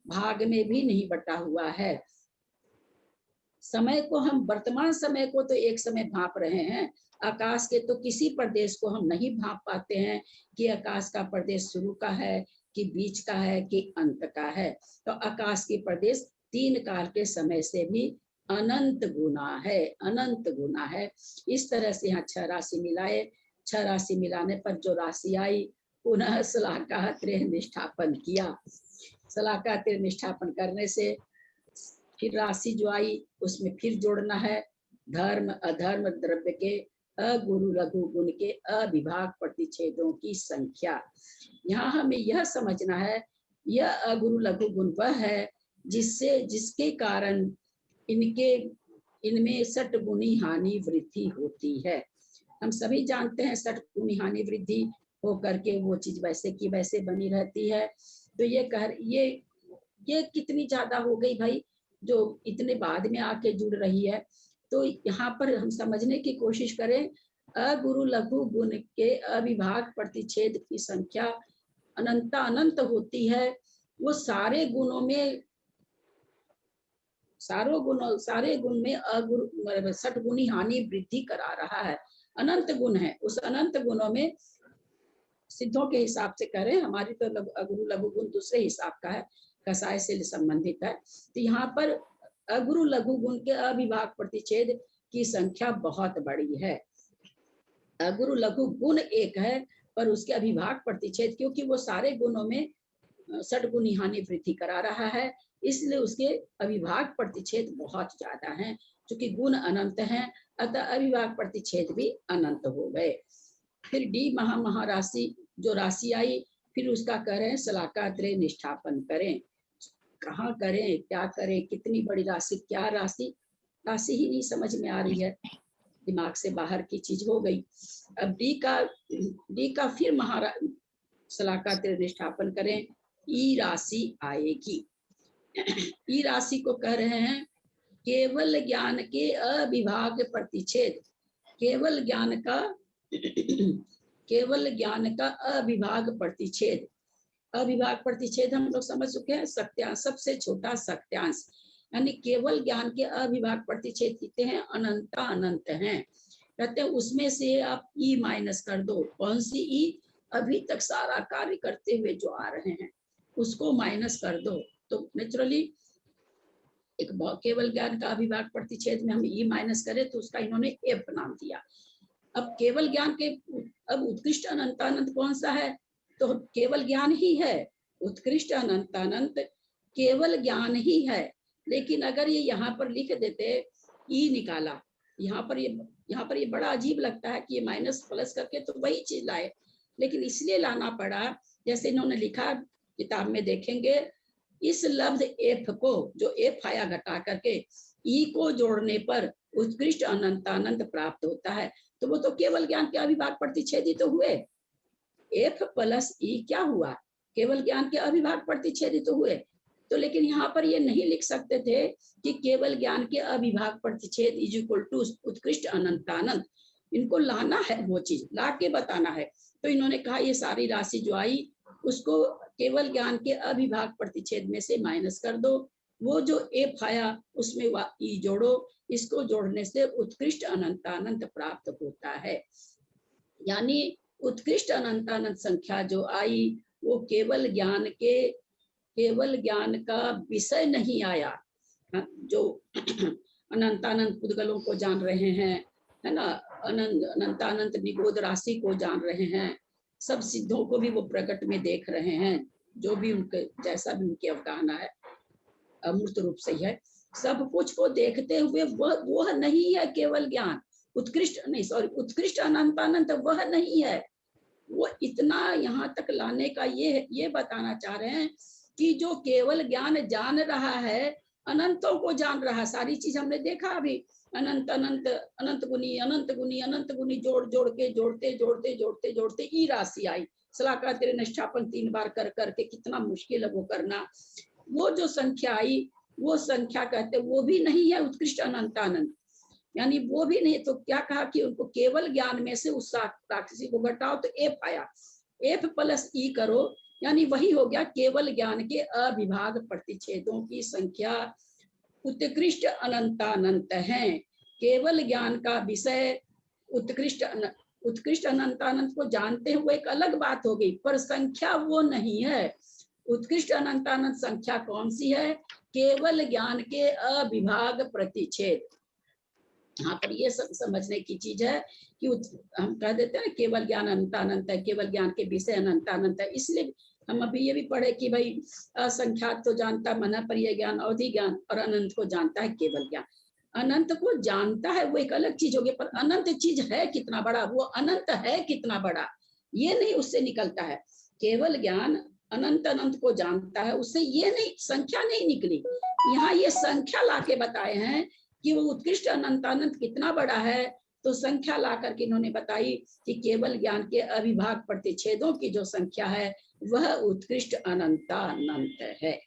भाग में भी नहीं बटा हुआ है। समय को हम, वर्तमान समय को तो एक समय भांप रहे हैं, आकाश के तो किसी प्रदेश को हम नहीं भांप पाते हैं कि आकाश का प्रदेश शुरू का है कि बीच का है कि अंत का है। तो आकाश के प्रदेश 3 काल के समय से भी अनंत गुना है, अनंत गुना है। इस तरह से यहाँ 6 राशि मिलाए, 6 राशि मिलाने पर जो राशि आई, पुनः शलाकात्रय निष्ठापन किया। शलाकात्रय निष्ठापन करने से फिर राशि जो आई उसमें फिर जोड़ना है धर्म अधर्म द्रव्य के अगुरु लघु गुण के अविभाग प्रतिच्छेदों की संख्या। यहाँ हमें यह समझना है, यह अगुरु लघु गुण वह है जिसके कारण इनमें सट गुणी हानि वृद्धि होती है। हम सभी जानते हैं सट गुणी हानि वृद्धि हो करके वो चीज वैसे की वैसे बनी रहती है। तो ये कितनी ज्यादा हो गई भाई, जो इतने बाद में आके जुड़ रही है। तो यहाँ पर हम समझने की कोशिश करें, अगुरु लघु गुण के अविभाग प्रतिच्छेद की संख्या अनंत अनंत होती है। वो सारे गुणों में, सारे गुण में अगुरु सट गुणी हानि वृद्धि करा रहा है। अनंत गुण है, उस अनंत गुणों में सिद्धों के हिसाब से करें, हमारी तो अगुरु लघु गुण दूसरे हिसाब का है, कसाय से संबंधित है। तो यहाँ पर अगुरु लघु गुण के अविभाग प्रतिच्छेद की संख्या बहुत बड़ी है। अगुरु लघु गुण एक है पर उसके अविभाग प्रतिच्छेद, क्योंकि वो सारे गुणों में सट गुणी हानि वृद्धि करा रहा है, इसलिए उसके अविभाग प्रतिच्छेद बहुत ज्यादा हैं। क्योंकि गुण अनंत हैं, अतः अविभाग प्रतिच्छेद भी अनंत हो गए। फिर डी महाराशि जो राशि आई, फिर उसका करें शलाकात्रय निष्ठापन करें। कहाँ करें, क्या करें, कितनी बड़ी राशि, क्या राशि, राशि ही नहीं समझ में आ रही है, दिमाग से बाहर की चीज हो गई। अब डी का फिर शलाकात्रय निष्ठापन करें, ई राशि आएगी। ई राशि को कह रहे हैं केवल ज्ञान के अविभाग प्रतिच्छेद, केवल ज्ञान का अविभाग प्रतिच्छेद। अविभाग प्रतिच्छेद हम लोग समझ चुके हैं, सत्यांश, सबसे छोटा सत्यांश, यानी केवल ज्ञान के अविभाग प्रतिच्छेद कितने हैं, अनंत अनंत हैं। कहते हैं उसमें से आप ई माइनस कर दो। कौन सी ई, अभी तक सारा कार्य करते हुए जो आ रहे हैं उसको माइनस कर दो। तो नेचुरली एक केवल ज्ञान का अविभाग प्रतिच्छेद में हम ई माइनस करें तो उसका इन्होंने एफ नाम दिया। अब केवल ज्ञान के, अब उत्कृष्ट अनंत अनंत कौन सा है, तो केवल ज्ञान ही है। उत्कृष्ट अनंत अनंत केवल ज्ञान ही है। लेकिन अगर ये यहाँ पर लिख देते ई निकाला, यहाँ पर ये बड़ा अजीब लगता है कि ये माइनस प्लस करके तो वही चीज लाए, लेकिन इसलिए लाना पड़ा, जैसे इन्होंने लिखा किताब में देखेंगे, इस लब्ध एफ को, जो एफ आया घटा करके, ई को जोड़ने पर उत्कृष्ट अनंत अनंत प्राप्त होता है। तो वो तो केवल ज्ञान के अविभाग प्रतिच्छेदी तो हुए, एफ प्लस ई क्या हुआ, केवल ज्ञान के अविभाग प्रतिच्छेदी तो हुए। तो लेकिन यहाँ पर ये नहीं लिख सकते थे कि केवल ज्ञान के अविभाग प्रतिच्छेद इज इक्वल टू उत्कृष्ट अनंत अनंत। इनको लाना है, वो चीज ला के बताना है। तो इन्होंने कहा ये सारी राशि जो आई उसको केवल ज्ञान के अविभाग प्रतिच्छेद में से माइनस कर दो, वो जो एफ आया उसमें ई जोड़ो, इसको जोड़ने से उत्कृष्ट अनंत अनंत प्राप्त होता है। यानी उत्कृष्ट अनंत अनंत संख्या जो आई वो केवल ज्ञान का विषय नहीं आया। जो अनंत अनंत पुद्गलों को जान रहे हैं, है ना, अनंत अनंत निगोद राशि को जान रहे हैं, सब सिद्धों को भी वो प्रकट में देख रहे हैं, जो भी उनके जैसा भी उनकी अवगाहना है अमूर्त रूप से है, सब कुछ को देखते हुए वह नहीं है केवल ज्ञान, उत्कृष्ट अनंत अनंत वह नहीं है। वो इतना यहाँ तक लाने का ये बताना चाह रहे हैं कि जो केवल ज्ञान जान रहा है, अनंतों को जान रहा, सारी चीज हमने देखा अभी, अनंत अनंत अनंत गुनी अनंत गुनी अनंत गुनी जोड़ के जोड़ते ई राशि आई। शलाकात्रय निष्ठापन 3 बार कर करके कितना मुश्किल है वो करना। वो जो संख्या आई वो संख्या कहते वो भी नहीं है उत्कृष्ट अनंत अनंत, यानी वो भी नहीं। तो क्या कहा कि उनको केवल ज्ञान में से उस राक्षसी को घटाओ तो एफ आया, एफ प्लस ई करो, यानी वही हो गया केवल ज्ञान के अविभाग प्रतिच्छेदों की संख्या उत्कृष्ट अनंतानंत है। केवल ज्ञान का विषय उत्कृष्ट अनंतानंत को जानते हुए एक अलग बात हो गई, पर संख्या वो नहीं है। उत्कृष्ट अनंतानंत संख्या कौन सी है? केवल ज्ञान के अविभाग प्रतिच्छेद। यहाँ पर ये समझने की चीज है कि हम कह देते हैं केवल ज्ञान अनंतानंत है, केवल ज्ञान के विषय अनंतानंत है। इसलिए हम अभी ये भी पढ़े कि भाई असंख्यात तो जानता मन परिय ज्ञान, अवधि ज्ञान, और अनंत को जानता है केवल ज्ञान। अनंत को जानता है वो एक अलग चीज होगी, पर अनंत चीज है कितना बड़ा, वो अनंत है कितना बड़ा, ये नहीं उससे निकलता है। केवल ज्ञान अनंत अनंत को जानता है, उससे ये नहीं, संख्या नहीं निकली। यहाँ ये संख्या लाके बताए हैं कि वो उत्कृष्ट अनंतानंत कितना बड़ा है, तो संख्या ला करके इन्होंने बताई कि केवल ज्ञान के अविभाग प्रतिच्छेदों की जो संख्या है वह उत्कृष्ट अनंतानंत है।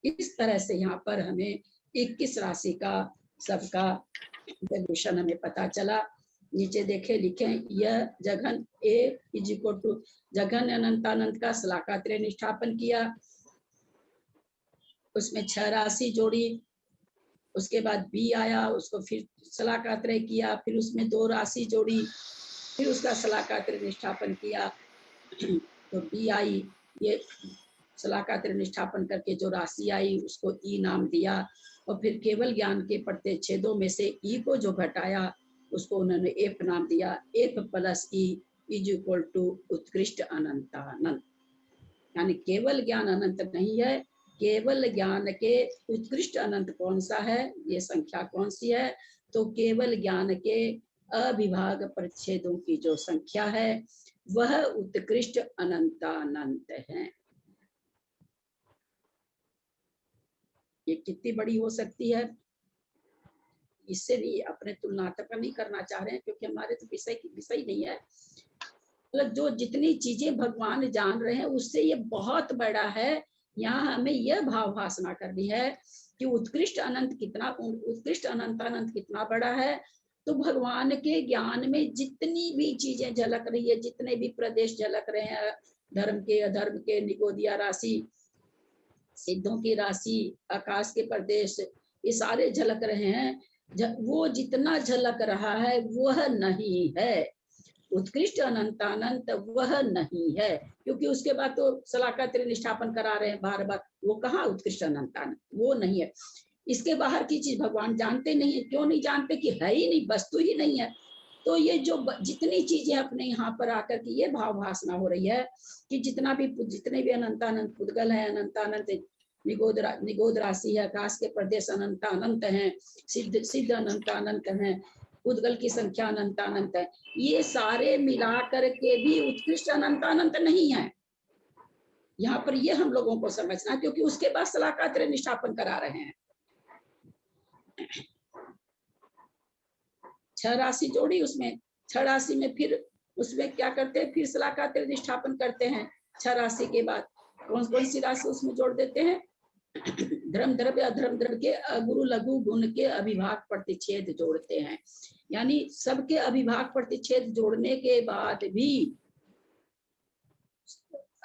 इस तरह से यहाँ पर हमें 21 राशि का सबका डेफिनेशन हमें पता चला। नीचे देखे लिखे यह जघन ए इज इक्वल टू जघन अनंतानंत का शलाकात्रय निष्ठापन किया, उसमें 6 राशि जोड़ी, उसके बाद बी आया, उसको फिर शलाकात्रय किया, फिर उसमें 2 राशि जोड़ी, फिर उसका शलाकात्रय निष्ठापन किया तो बी आई। ये शलाकात्रय निष्ठापन करके जो राशि आई उसको ई नाम दिया, और फिर केवल ज्ञान के प्रतिच्छेदों में से ई को जो घटाया उसको उन्होंने एफ नाम दिया। F plus E is equal to उत्कृष्ट अनंतानंत। यानी केवल ज्ञान अनंत नहीं है, केवल ज्ञान के उत्कृष्ट अनंत कौन सा है, ये संख्या कौन सी है, तो केवल ज्ञान के अविभाग परिच्छेदों की जो संख्या है वह उत्कृष्ट अनंतानंत है। ये कितनी बड़ी हो सकती है, इससे भी अपने तुलनात्मक नहीं करना चाह रहे हैं, क्योंकि हमारे तो विषय नहीं है। मतलब जो जितनी चीजें भगवान जान रहे हैं उससे ये बहुत बड़ा है। यहाँ हमें यह भाव भाषणा करनी है कि उत्कृष्ट अनंतानंत कितना बड़ा है। तो भगवान के ज्ञान में जितनी भी चीजें झलक रही है, जितने भी प्रदेश झलक रहे हैं, धर्म के अधर्म के, निगोदिया राशि, सिद्धों की राशि, आकाश के प्रदेश, ये सारे झलक रहे हैं। वो जितना झलक रहा है वह नहीं है उत्कृष्ट अनंतानंत, वह नहीं है। क्योंकि उसके बाद तो शलाकात्रय निष्ठापन करा रहे हैं बार बार, वो कहाँ उत्कृष्ट अनंतानंत, वो नहीं है। इसके बाहर की चीज भगवान जानते नहीं है। क्यों नहीं जानते? कि है ही नहीं, वस्तु ही नहीं है। तो ये जो जितनी चीजें अपने यहाँ पर आकर के ये भाव भाषणा हो रही है कि जितने भी अनंतानंत पुद्गल है, अनंतानंत निगोद राशि है, आकाश के प्रदेश अनंतानंत हैं, सिद्ध अनंतानंत हैं, पुद्गल की संख्या अनंतानंत है, ये सारे मिला करके भी उत्कृष्ट अनंतानंत नहीं है। यहाँ पर ये हम लोगों को समझना, क्योंकि उसके बाद शलाकात्रय निष्ठापन करा रहे हैं। 6 राशि जोड़ी, उसमें 6 राशि में फिर उसमें क्या करते हैं, फिर शलाकात्रय निष्ठापन करते हैं। 6 राशि के बाद कौन कौन सी राशि उसमें जोड़ देते हैं? धर्म द्रव्य अधर्म द्रव्य के गुरु लघु गुण के अविभाग प्रतिच्छेद जोड़ते हैं। यानी सबके अविभाग प्रतिच्छेद जोड़ने के बाद भी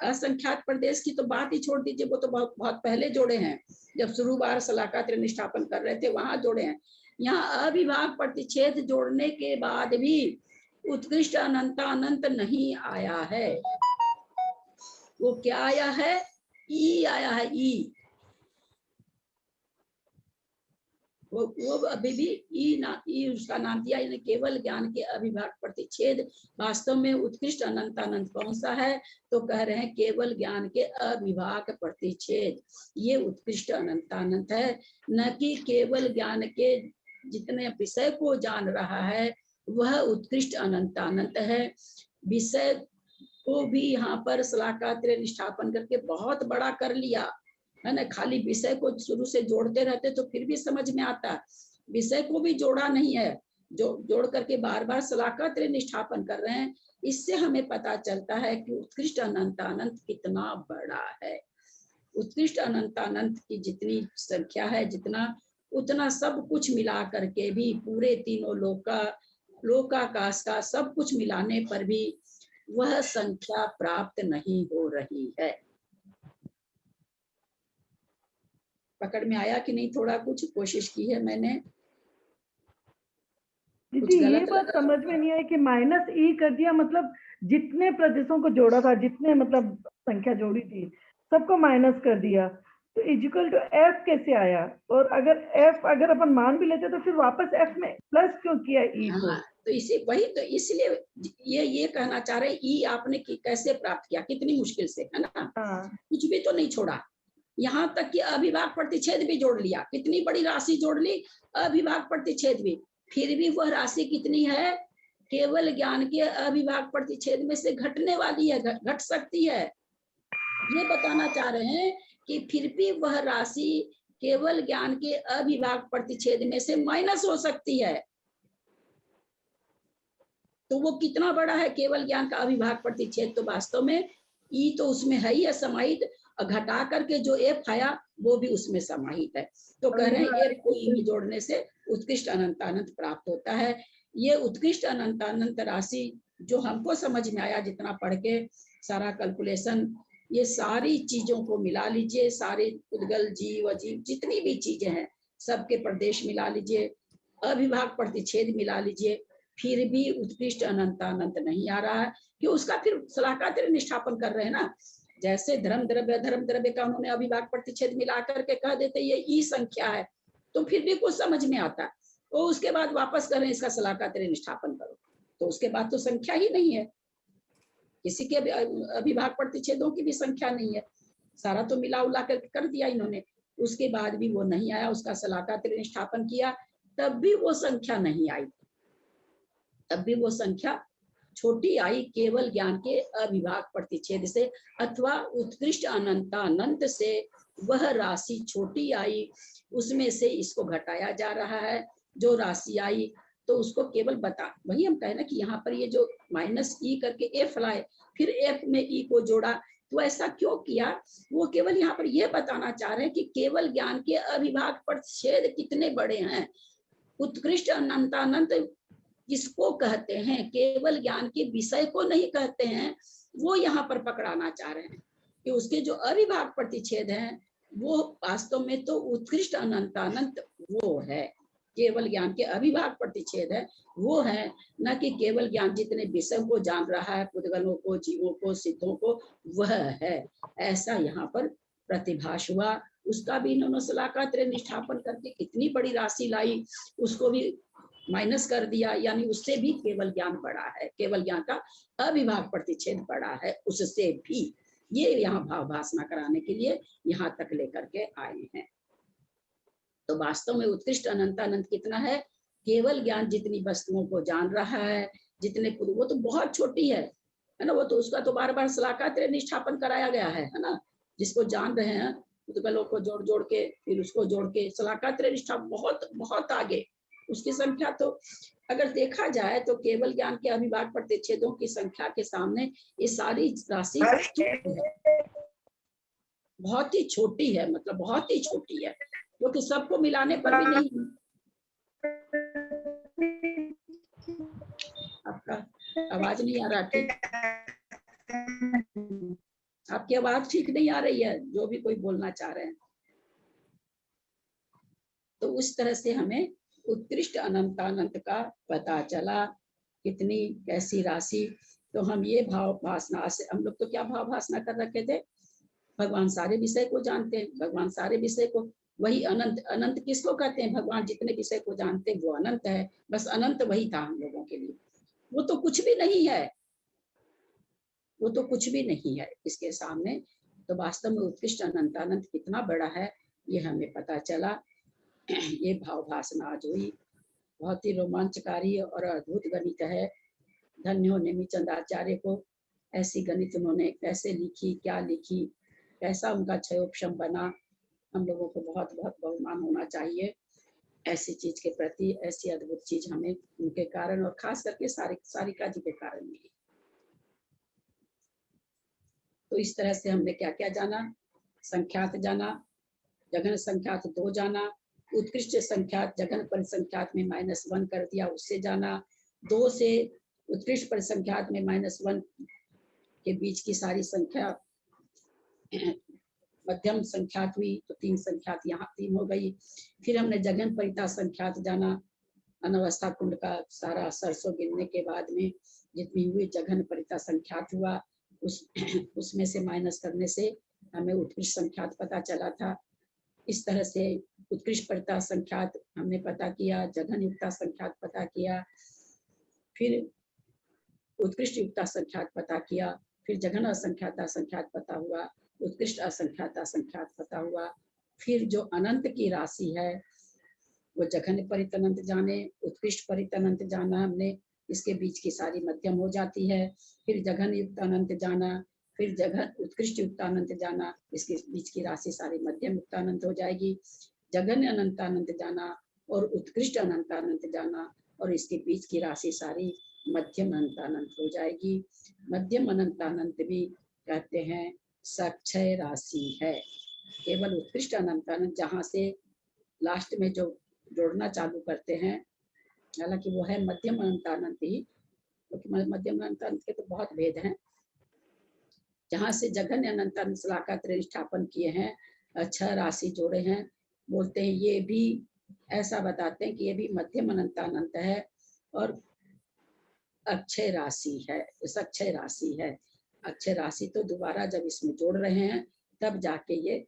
असंख्यात प्रदेश की तो बात ही छोड़ दीजिए, वो तो बहुत पहले जोड़े हैं, जब शुरू बार शलाकात्रय निष्ठापन कर रहे थे वहां जोड़े हैं। यहाँ अविभाग प्रतिच्छेद जोड़ने के बाद भी उत्कृष्ट अनंतानंत नहीं आया है। वो क्या आया है? ई आया है, ई। वो अभी भी ई उसका नाम दिया। यानी केवल ज्ञान के अविभाग प्रतिच्छेद वास्तव में उत्कृष्ट अनंतानंत कौन सा है? तो कह रहे हैं केवल ज्ञान के अविभाग प्रतिच्छेद, ये उत्कृष्ट अनंतानंत है, न कि केवल ज्ञान के जितने विषय को जान रहा है वह उत्कृष्ट अनंतानंत है। विषय को भी यहाँ पर शलाकात्रय निष्ठापन करके बहुत बड़ा कर लिया है ना। खाली विषय को शुरू से जोड़ते रहते तो फिर भी समझ में आता, विषय को भी जोड़ा नहीं है, जोड़ करके बार बार शलाकात्रय निष्ठापन कर रहे हैं। इससे हमें पता चलता है कि उत्कृष्ट अनंतानंत कितना बड़ा है। उत्कृष्ट अनंतानंत की जितनी संख्या है, जितना उतना सब कुछ मिला करके भी पूरे तीनों लोकाकाश का सब कुछ मिलाने पर भी वह संख्या प्राप्त नहीं हो रही है। पकड़ में आया कि नहीं? थोड़ा कुछ कोशिश की है मैंने। दीदी ये बात समझ में नहीं आई कि माइनस ई कर दिया, मतलब जितने प्रदेशों को जोड़ा था, जितने मतलब संख्या जोड़ी थी, सबको माइनस कर दिया, तो इक्वल टू एफ कैसे आया? और अगर एफ अगर अपन मान भी लेते तो फिर वापस एफ में प्लस क्यों किया ई को? हाँ, तो इसी वही तो इसलिए ये कहना चाह रहे ई आपने कैसे प्राप्त किया, कितनी मुश्किल से, है ना? कुछ भी तो नहीं छोड़ा, यहाँ तक कि अविभाग प्रतिच्छेद भी जोड़ लिया, कितनी बड़ी राशि जोड़ ली, अविभाग प्रतिच्छेद भी, फिर भी वह राशि कितनी है? केवल ज्ञान के अविभाग प्रतिच्छेद में से घटने वाली है, घट सकती है। ये बताना चाह रहे हैं कि फिर भी वह राशि केवल ज्ञान के अविभाग प्रतिच्छेद में से माइनस हो सकती है। तो वो कितना बड़ा है केवल ज्ञान का अविभाग प्रतिच्छेद? तो वास्तव में ई तो उसमें है ही है समाहित, घटा करके जो एफ आया वो भी उसमें समाहित है। तो कह रहे हैं एफ को ई में जोड़ने से उत्कृष्ट अनंतानंत प्राप्त होता है। ये उत्कृष्ट अनंतानंत राशि जो हमको समझ में आया जितना पढ़ के, सारा कैलकुलेशन, ये सारी चीजों को मिला लीजिए, सारे उद्गल जीव अजीव जितनी भी चीजें हैं सबके प्रदेश मिला लीजिए, अविभाग प्रतिच्छेद मिला लीजिए, फिर भी उत्कृष्ट अनंतानंत नहीं आ रहा है। कि उसका फिर सलाहकार निष्ठापन कर रहे हैं ना, जैसे धर्म द्रव्य का उन्होंने अविभाग प्रतिच्छेद मिला करके कह देते ये ई संख्या है, तो फिर भी कुछ समझ में आता, तो उसके बाद वापस करें इसका सलाहकार निष्ठापन करो, तो उसके बाद तो संख्या ही नहीं है, किसी के अविभाग प्रतिच्छेदों की भी संख्या नहीं है, सारा तो मिला उला कर दिया इन्होंने। उसके बाद भी वो नहीं आया, उसका सलाहकार निष्ठापन किया, तब भी वो संख्या नहीं आई, तब भी वो संख्या छोटी आई केवल ज्ञान के अविभाग प्रतिच्छेद से, अथवा उत्कृष्ट अनंतानंत से वह राशि छोटी आई, उसमें से इसको घटाया जा रहा है। जो राशि आई तो उसको केवल बता, वही हम कहे ना कि यहाँ पर ये जो माइनस ई करके एफ लाए, फिर एफ में ई को जोड़ा, तो ऐसा क्यों किया? वो केवल यहाँ पर ये बताना चाह रहे हैं कि केवल ज्ञान के अविभाग प्रतिच्छेद कितने बड़े हैं। उत्कृष्ट अनंतानंत किसको कहते हैं? केवल ज्ञान के विषय को नहीं कहते हैं, वो यहाँ पर पकड़ाना चाह रहे हैं कि उसके जो अविभाग प्रतिच्छेद हैं वो वास्तव में तो उत्कृष्ट अनंतानंत वो है, केवल ज्ञान के अविभाग प्रतिच्छेद है वो है, न कि केवल ज्ञान जितने विषय को जान रहा है, पुद्गलों को, जीवों को, सिद्धों को, वह है। ऐसा यहाँ पर प्रतिभास हुआ। उसका भी इन्होंने सलाहकार निष्ठापन करके कितनी बड़ी राशि लाई, उसको भी माइनस कर दिया, यानी उससे भी केवल ज्ञान बड़ा है, केवल ज्ञान का अविभाग प्रतिच्छेद बड़ा है उससे भी। ये यहाँ भाव भासना कराने के लिए यहाँ तक लेकर के आए हैं। तो वास्तव में उत्कृष्ट अनंतानंत कितना है? केवल ज्ञान जितनी वस्तुओं को जान रहा है, जितने, वो तो बहुत छोटी है ना, वो तो उसका तो बार बार सलाहकार निष्ठापन कराया गया है ना, जिसको जान रहे हैं पुद्गलों को जोड़ जोड़ के, फिर उसको जोड़ के सलाहकार निष्ठा बहुत बहुत आगे, उसकी संख्या तो अगर देखा जाए तो केवल ज्ञान के अविभाग प्रतिच्छेदों की संख्या के सामने ये सारी राशि बहुत ही छोटी है, मतलब बहुत ही छोटी है, क्योंकि सबको मिलाने पर भी नहीं। आपका आवाज नहीं आ रहा ठीक, आपकी आवाज ठीक नहीं आ रही है, जो भी कोई बोलना चाह रहे हैं। तो उस तरह से हमें उत्कृष्ट अनंतानंत का पता चला, कितनी कैसी राशि। तो हम ये भाव भासना से, हम लोग तो क्या भाव भासना कर रखे थे? भगवान सारे विषय को जानते हैं, भगवान सारे विषय को, वही अनंत, अनंत किसको कहते हैं? भगवान जितने विषय को जानते हैं वो अनंत है, बस अनंत वही था हम लोगों के लिए। वो तो कुछ भी नहीं है, वो तो कुछ भी नहीं है इसके सामने। तो वास्तव में उत्कृष्ट अनंतानंत कितना बड़ा है ये हमें पता चला। ये भाव भासना आज हुई, बहुत ही रोमांचकारी और अद्भुत गणित है। धन्य हो नेमिचंद आचार्य को, ऐसी गणित उन्होंने कैसे लिखी, क्या लिखी, कैसा उनका क्षयोपशम बना। हम लोगों को बहुत बहुत बहुमान होना चाहिए ऐसी चीज के प्रति, ऐसी अद्भुत चीज हमें उनके कारण और खास करके सारिका जी के कारण मिली। तो इस तरह से हमने क्या क्या जाना? संख्यात जाना, जघन संख्यात 2 जाना, उत्कृष्ट संख्यात जघन परिसंख्यात में -1 कर दिया, उससे जाना। 2 से उत्कृष्ट परिसंख्यात में -1 के बीच की सारी संख्या मध्यम संख्यात हुई, तो 3 संख्यात यहाँ 3 हो गई। फिर हमने जघन परिता संख्यात जाना, अनवस्था कुंड का सारा सरसों गिनने के बाद में जितनी हुई जघन परिता संख्यात हुआ, उसमें से माइनस करने से हमें उत्कृष्ट संख्यात पता चला था। इस तरह से उत्कृष्ट परिता संख्यात हमने पता किया, जघन युक्ता संख्यात पता किया, फिर उत्कृष्ट युक्ता संख्यात पता किया, फिर जघन असंख्याता संख्यात पता हुआ, उत्कृष्ट असंख्याता संख्यात पता हुआ। फिर जो अनंत की राशि है वो जघन परित अनंत जाने, उत्कृष्ट परित अनंत जाना हमने, इसके बीच की सारी मध्यम हो जाती है। फिर जघन युक्त अनंत जाना, फिर जघन उत्कृष्ट युक्त अनंत जाना, इसके बीच की राशि सारी मध्यम युक्त अनंत हो जाएगी। जघन अनंत अनंत जाना और उत्कृष्ट अनंत अनंत जाना, और इसके बीच की राशि सारी मध्यम अनंत अनंत हो जाएगी। मध्यम अनंत अनंत भी कहते हैं सक्षय राशि है। केवल उत्कृष्ट अनंत अनंत जहाँ से लास्ट में जो जोड़ना चालू करते हैं, हालांकि वो है मध्यम अनंत अनंत ही, क्योंकि मध्यम अनंत अनंत के तो बहुत भेद हैं। जहाँ से जघन अनंत अनंत का प्रतिष्ठापन किए हैं, 6 राशि जोड़े हैं, बोलते हैं ये भी ऐसा बताते हैं कि ये भी मध्यम अनंत अनंत है और अक्षय राशि है, अक्षय राशि है। अक्षय राशि तो दोबारा जब इसमें जोड़ रहे हैं तब जाके ये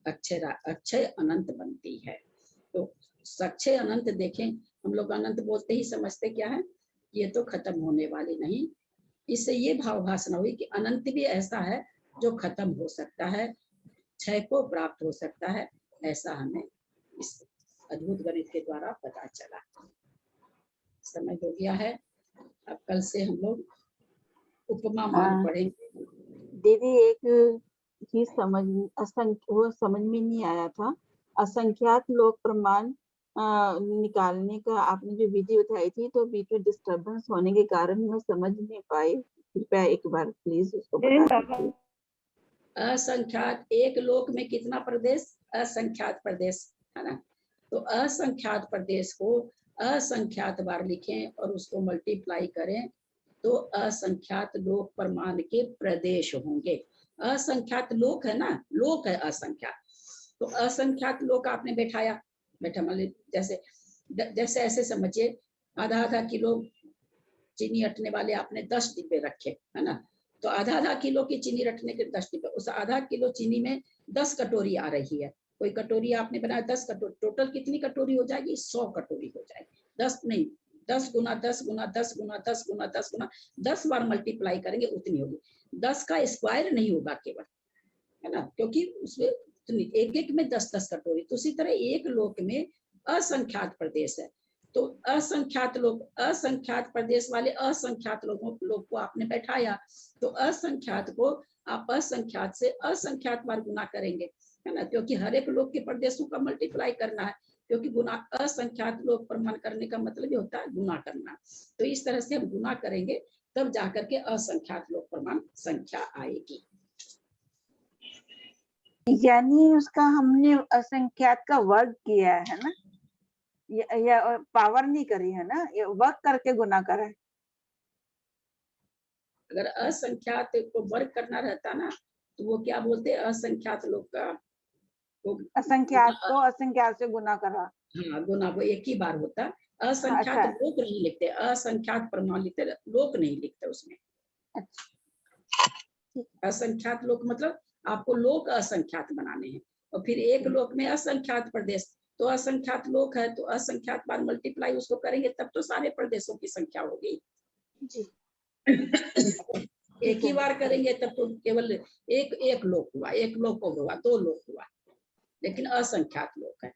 अक्षय अनंत बनती है। तो सक्षय अनंत देखें, हम लोग अनंत बोलते ही समझते क्या है, ये तो खत्म होने वाली नहीं। इससे ये भावभाषण हुई कि अनंत भी ऐसा है जो खत्म हो सकता है, क्षय को प्राप्त हो सकता है, ऐसा हमें इस अद्भुत गणित के द्वारा पता चला। समय हो गया है, अब कल से हम लोग उपमा मान पढ़ेंगे। दीदी एक चीज वो समझ में नहीं आया था, असंख्यात लोक प्रमाण निकालने का आपने जो विधि बताई थी, तो बीच में डिस्टरबेंस होने के कारण मैं समझ नहीं पाई। कृपया एक बार प्लीज उसको बता दीजिए। असंख्यात एक लोक में कितना प्रदेश, असंख्यात प्रदेश है ना, तो असंख्यात प्रदेश को असंख्यात बार लिखें और उसको मल्टीप्लाई करें तो असंख्यात लोक प्रमाण के प्रदेश होंगे। असंख्यात लोक है ना, लोक है असंख्यात, तो असंख्यात लोक आपने बैठाया, बैठा मान जैसे जैसे ऐसे समझिए, आधा किलो चीनी रखने वाले आपने 10 डिब्बे रखे है ना, तो आधा किलो की चीनी रखने के 10 डिब्बे, उस आधा किलो चीनी में 10 कटोरी आ रही है। कोई कटोरी आपने बनाया 10 कटोरी, टोटल कितनी कटोरी हो जाएगी, 100 कटोरी हो जाएगी। 10 नहीं, 10 गुना 10 गुना 10 गुना 10 गुना 10 गुना 10 बार मल्टीप्लाई करेंगे उतनी होगी। 10 का स्क्वायर नहीं होगा केवल, है ना, क्योंकि उसमें एक एक में 10-10 कटोरी। तो उसी तरह एक लोक में असंख्यात प्रदेश है, तो असंख्यात लोग, असंख्यात प्रदेश वाले असंख्यात लोग को आपने बैठाया, तो असंख्यात को आप असंख्यात से असंख्यात बार गुना करेंगे, है ना, क्योंकि हर एक लोग के प्रदेशों का मल्टीप्लाई करना है, क्योंकि गुना असंख्यात लोग प्रमाण करने का मतलब ही होता है गुना करना। तो इस तरह से हम गुना करेंगे तब जाकर के असंख्यात लोग प्रमाण संख्या आएगी। यानी उसका हमने असंख्यात का वर्ग किया है ना, या पावर नहीं करी है ना, ये वर्ग करके गुना करा है। अगर असंख्यात को वर्ग करना रहता ना तो वो क्या बोलते, असंख्यात लोग का असंख्यात को असंख्यात से गुना करा। हाँ, गुना वो एक ही बार होता। असंख्यात अच्छा। लोक नहीं लिखते, असंख्यात प्रमाण लिखते, लोक नहीं लिखते उसमें। असंख्यात लोक मतलब आपको लोक असंख्यात बनाने हैं, और फिर एक लोक में असंख्यात प्रदेश, तो असंख्यात लोक है तो असंख्यात बार मल्टीप्लाई उसको करेंगे तब तो सारे प्रदेशों की संख्या होगी जी। एक ही बार करेंगे तब तो केवल एक लोक हुआ, एक लोक हुआ, 2 लोक हुआ, लेकिन असंख्यात लोक है।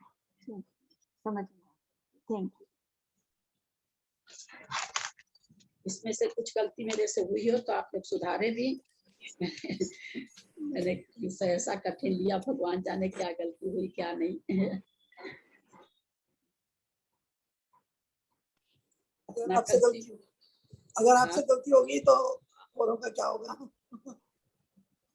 समझ गया, थैंक यू। इसमें से कुछ गलती मेरे से हुई हो तो आप लोग सुधारे भी। मैंने ऐसा कठिन लिया, भगवान जाने क्या गलती हुई क्या नहीं। अगर आपसे गलती होगी तो औरों का क्या होगा?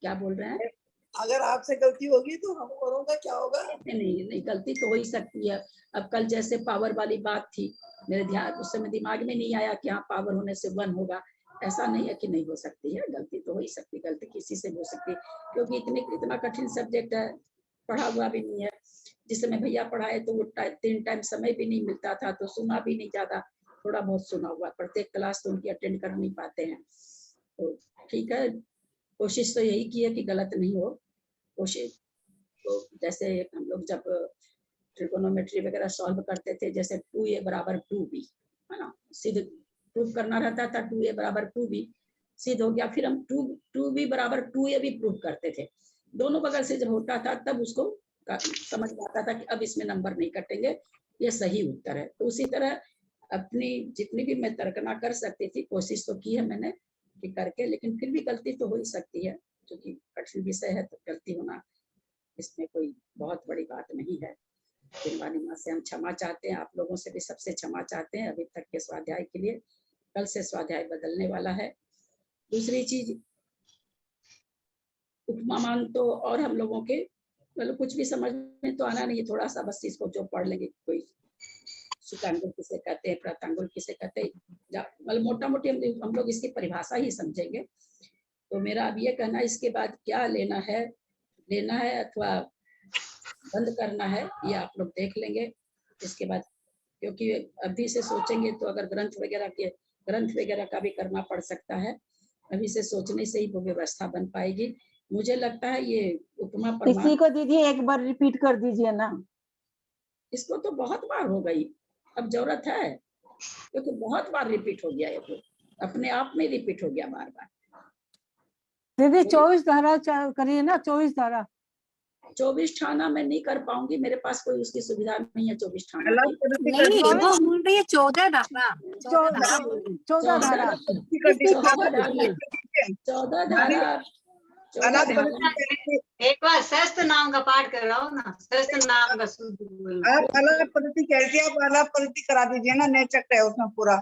क्या बोल रहे हैं? अगर आपसे गलती होगी तो हम औरों का क्या होगा? नहीं, गलती तो हो ही सकती है। अब कल जैसे पावर वाली बात थी, मेरे ध्यान उस समय दिमाग में नहीं आया कि हाँ पावर होने से 1 होगा। ऐसा नहीं है कि नहीं हो सकती है, गलती तो हो ही सकती है, गलती किसी से भी हो सकती है, क्योंकि इतना कठिन सब्जेक्ट है, पढ़ा हुआ भी नहीं है। जिस समय भैया पढ़ाए तो वो 3 टाइम समय भी नहीं मिलता था, तो सुना भी नहीं ज्यादा, थोड़ा बहुत सुना हुआ, प्रत्येक क्लास तो उनकी अटेंड कर नहीं पाते हैं। तो ठीक है, कोशिश तो यही की है कि गलत नहीं हो। कोशिश तो जैसे हम लोग जब ट्रिगोनोमेट्री वगैरह सॉल्व करते थे, जैसे 2a बराबर 2b, है ना, सिद्ध प्रूव करना रहता था, 2a बराबर 2b सिद्ध हो गया, फिर हम 2b बराबर 2a भी प्रूव करते थे। दोनों बगल से जब होता था तब उसको समझ में आता था कि अब इसमें नंबर नहीं कटेंगे, ये सही उत्तर है। तो उसी तरह अपनी जितनी भी मैं तर्कना कर सकती थी, कोशिश तो की है मैंने कि करके, लेकिन फिर भी गलती तो हो ही सकती है, क्योंकि कठिन विषय है तो गलती होना इसमें कोई बहुत बड़ी बात नहीं है। फिर वाली माँ से हम क्षमा चाहते हैं, आप लोगों से भी सबसे क्षमा चाहते हैं अभी तक के स्वाध्याय के लिए। कल से स्वाध्याय बदलने वाला है। दूसरी चीज, उपमान तो और हम लोगों के मतलब कुछ भी समझ में तो आना नहीं, थोड़ा सा बस इसको जो पढ़ लेंगे, कोई सुतांगुल किसे कहते हैं, प्रतांगुल किसे कहते हैं, मतलब मोटा मोटी हम लोग इसकी परिभाषा ही समझेंगे। तो मेरा अब ये कहना है, इसके बाद क्या लेना है अथवा बंद करना है, ये आप लोग देख लेंगे इसके बाद, क्योंकि अभी से सोचेंगे तो अगर ग्रंथ वगैरह का भी करना पड़ सकता है। अभी से सोचने से ही वो व्यवस्था बन पाएगी। मुझे लगता है ये उपमा प्रमाण, इसी को दीदी एक बार रिपीट कर दीजिए ना। इसको तो बहुत बार हो गई, अब जरूरत है, क्योंकि बहुत बार रिपीट हो गया, ये तो अपने आप में रिपीट हो गया बार बार। दीदी 24 धारा करिए ना, 24 धारा। 24 ठाना मैं नहीं कर पाऊंगी, मेरे पास कोई उसकी सुविधा नहीं है 24 ठाना अलग की। पद्धति कर नहीं, दीजिए। वो बोल रही है 14 धारा। 14 धारा। पद्धति कर दीजिए। 14 धारा अलग पद्धति करिए। एक बार शस्त्र नाम का पाठ कराओ ना, शस्त्र नाम का शुद्ध बोलना। आप अलग पद्धति कहते हैं, आप अलग पद्धति करा दीजिए ना, नए चक्र है उसमें पूरा।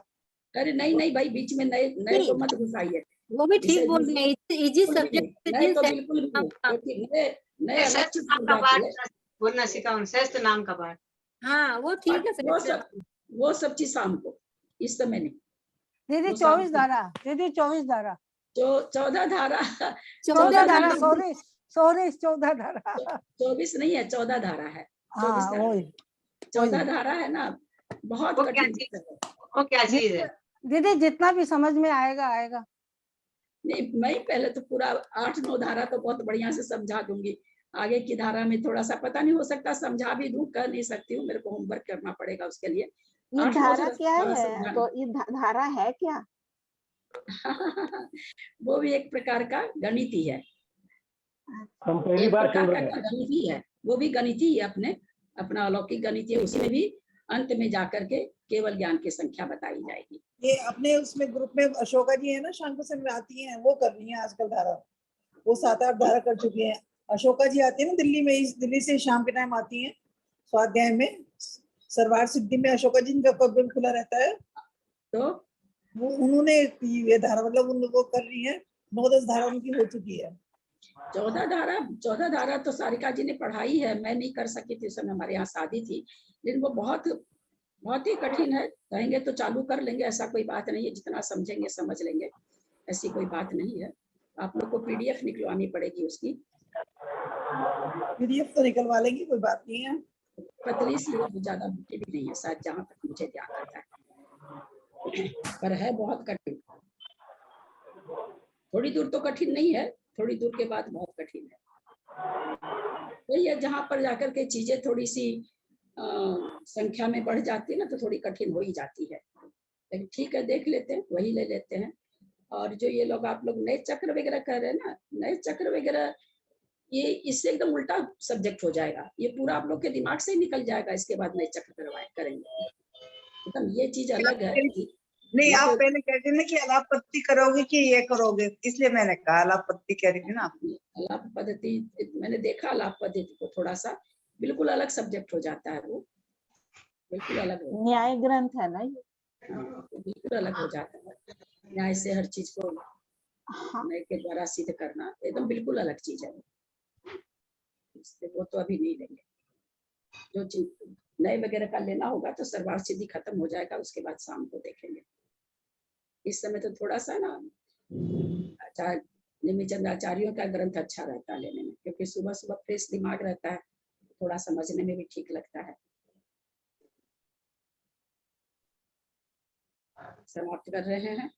अरे नहीं भाई, बीच में नए को मत घुसाइए। वो भी ठीक बोल रहे हैं, इजी सब्जेक्ट नए तो बिल्कुल भी नहीं, क्योंकि नए अलग चीज बन जाती है। बोलना सिखाओ, शस्त्र नाम का पाठ। हाँ वो ठीक है। वो सब चीज शाम को, इस समय नहीं। दीदी 24 धारा, दीदी 24 धारा, 14 धारा, 14 धारा, सॉरी 14 धारा, 24 नहीं है, 14 धारा है। 14 धारा है ना, बहुत कठिन है। वो क्या चीज है दीदी? जितना भी समझ में आएगा। नहीं, मैं पहले तो पूरा 8-9 धारा तो बहुत बढ़िया से समझा दूंगी, आगे की धारा में थोड़ा सा पता नहीं, हो सकता समझा भी दूं, कर नहीं सकती हूँ, मेरे को होमवर्क करना पड़ेगा उसके लिए। ये धारा क्या है? तो ये धारा है क्या? वो भी एक प्रकार का गणित ही है, हम पहली बार सुन रहे हैं। गणित ही है, वो भी गणित ही है, अपना अलौकिक गणित है। उसी में भी अंत में जाकर के केवल ज्ञान की संख्या बताई जाएगी। ये अपने उसमें ग्रुप में अशोका जी है ना, शाम को समय आती हैं, वो कर रही हैं आजकल धारा, वो 7-8 धारा कर चुकी हैं। अशोका जी आती है ना दिल्ली में, दिल्ली से शाम के टाइम आती हैं स्वाध्याय में, सरवार सिद्धि में अशोका जी का पब खुला रहता है, तो वो उन्होंने ये धारा मतलब वो कर रही है, 9-10 धारा उनकी हो चुकी है। 14 धारा तो सारिका जी ने पढ़ाई है, मैं नहीं कर सकी थी, उस समय हमारे यहाँ शादी थी, लेकिन वो बहुत ही कठिन है। कहेंगे तो चालू कर लेंगे, ऐसा कोई बात नहीं है, जितना समझेंगे समझ लेंगे, ऐसी कोई बात नहीं है। आप लोग को पीडीएफ निकलवानी पड़ेगी उसकी। पीडीएफ तो निकलवा लेंगे, कोई बात नहीं है। पतली सी है, ज्यादा मोटी भी नहीं है शायद, जहाँ तक मुझे ध्यान आता है, पर है बहुत कठिन। थोड़ी दूर तो कठिन नहीं है, थोड़ी दूर के बाद बहुत कठिन है। वही है, जहाँ पर जाकर के चीजें थोड़ी सी संख्या में बढ़ जाती है ना, तो थोड़ी कठिन हो ही जाती है, लेकिन ठीक है, देख लेते हैं, वही ले लेते हैं। और जो ये लोग आप लोग नए चक्र वगैरह कर रहे हैं ना, नए चक्र वगैरह, ये इससे एकदम उल्टा सब्जेक्ट हो जाएगा, ये पूरा आप लोग के दिमाग से ही निकल जाएगा। इसके बाद नए चक्र करेंगे, मतलब ये चीज अलग है। नहीं, आप पहले कहते ना कि अलापपत्ति करोगे कि ये करोगे, इसलिए मैंने कहा अलापपत्ति कह रही थी ना। अलाप पद्धति मैंने देखा, अलाप पद्धति को थोड़ा सा बिल्कुल अलग सब्जेक्ट हो जाता है, वो बिल्कुल अलग न्याय ग्रंथ है ना ये। बिल्कुल अलग हो जाता है, न्याय से हर चीज को न्याय के द्वारा सिद्ध करना एकदम बिल्कुल अलग चीज है। इसलिए वो तो अभी नहीं लेंगे। जो चीज नए वगैरह का लेना होगा तो सरवार सिद्धि खत्म हो जाएगा, उसके बाद शाम को देखेंगे। इस समय तो थोड़ा सा ना आचार्य निमिचंद आचार्यों का ग्रंथ अच्छा रहता है लेने में, क्योंकि सुबह सुबह फ्रेश दिमाग रहता है, थोड़ा समझने में भी ठीक लगता है। समाप्त कर रहे हैं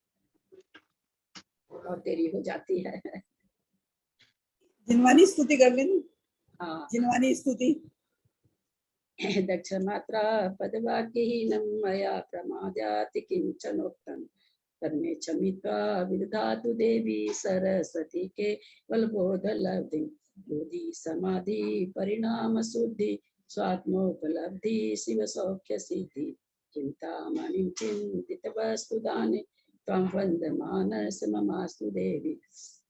और देरी हो जाती है। जिनवानी स्तुति कर लेनी। हाँ, जिनवानी स्तुति। दक्ष मात्रा पदवाक्यहीनं मया प्रमाद्याति किंचनोक्तं तन्मे क्षमित्वा विदधातु देवी सरस्वती केवलबोधलब्धिं बोधि समाधि परिणाम शुद्धि स्वात्मोपलब्धि शिव सौख्य सिद्धि चिंतामणिं चिंतित वस्तु दाने त्वं वन्दमानस ममास्तु देवी।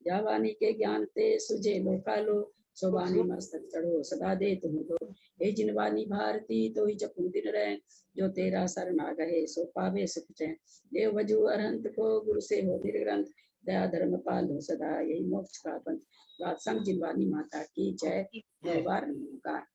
जावानी के ज्ञान ते सुजे लोकालो सोवानी मस्तक चढ़ो सदा दे तुम दो। हे जिनवानी भारती तो ही जपू दिन रहे, जो तेरा शरण आ गए सो पावे सुख चैन। देव वजू अरहंत को गुरु से हो निर्ग्रंथ, दया धर्म पालो सदा यही मोक्ष का पंथ। राजसंग जिनवानी माता की जय। 9 बार नमस्कार।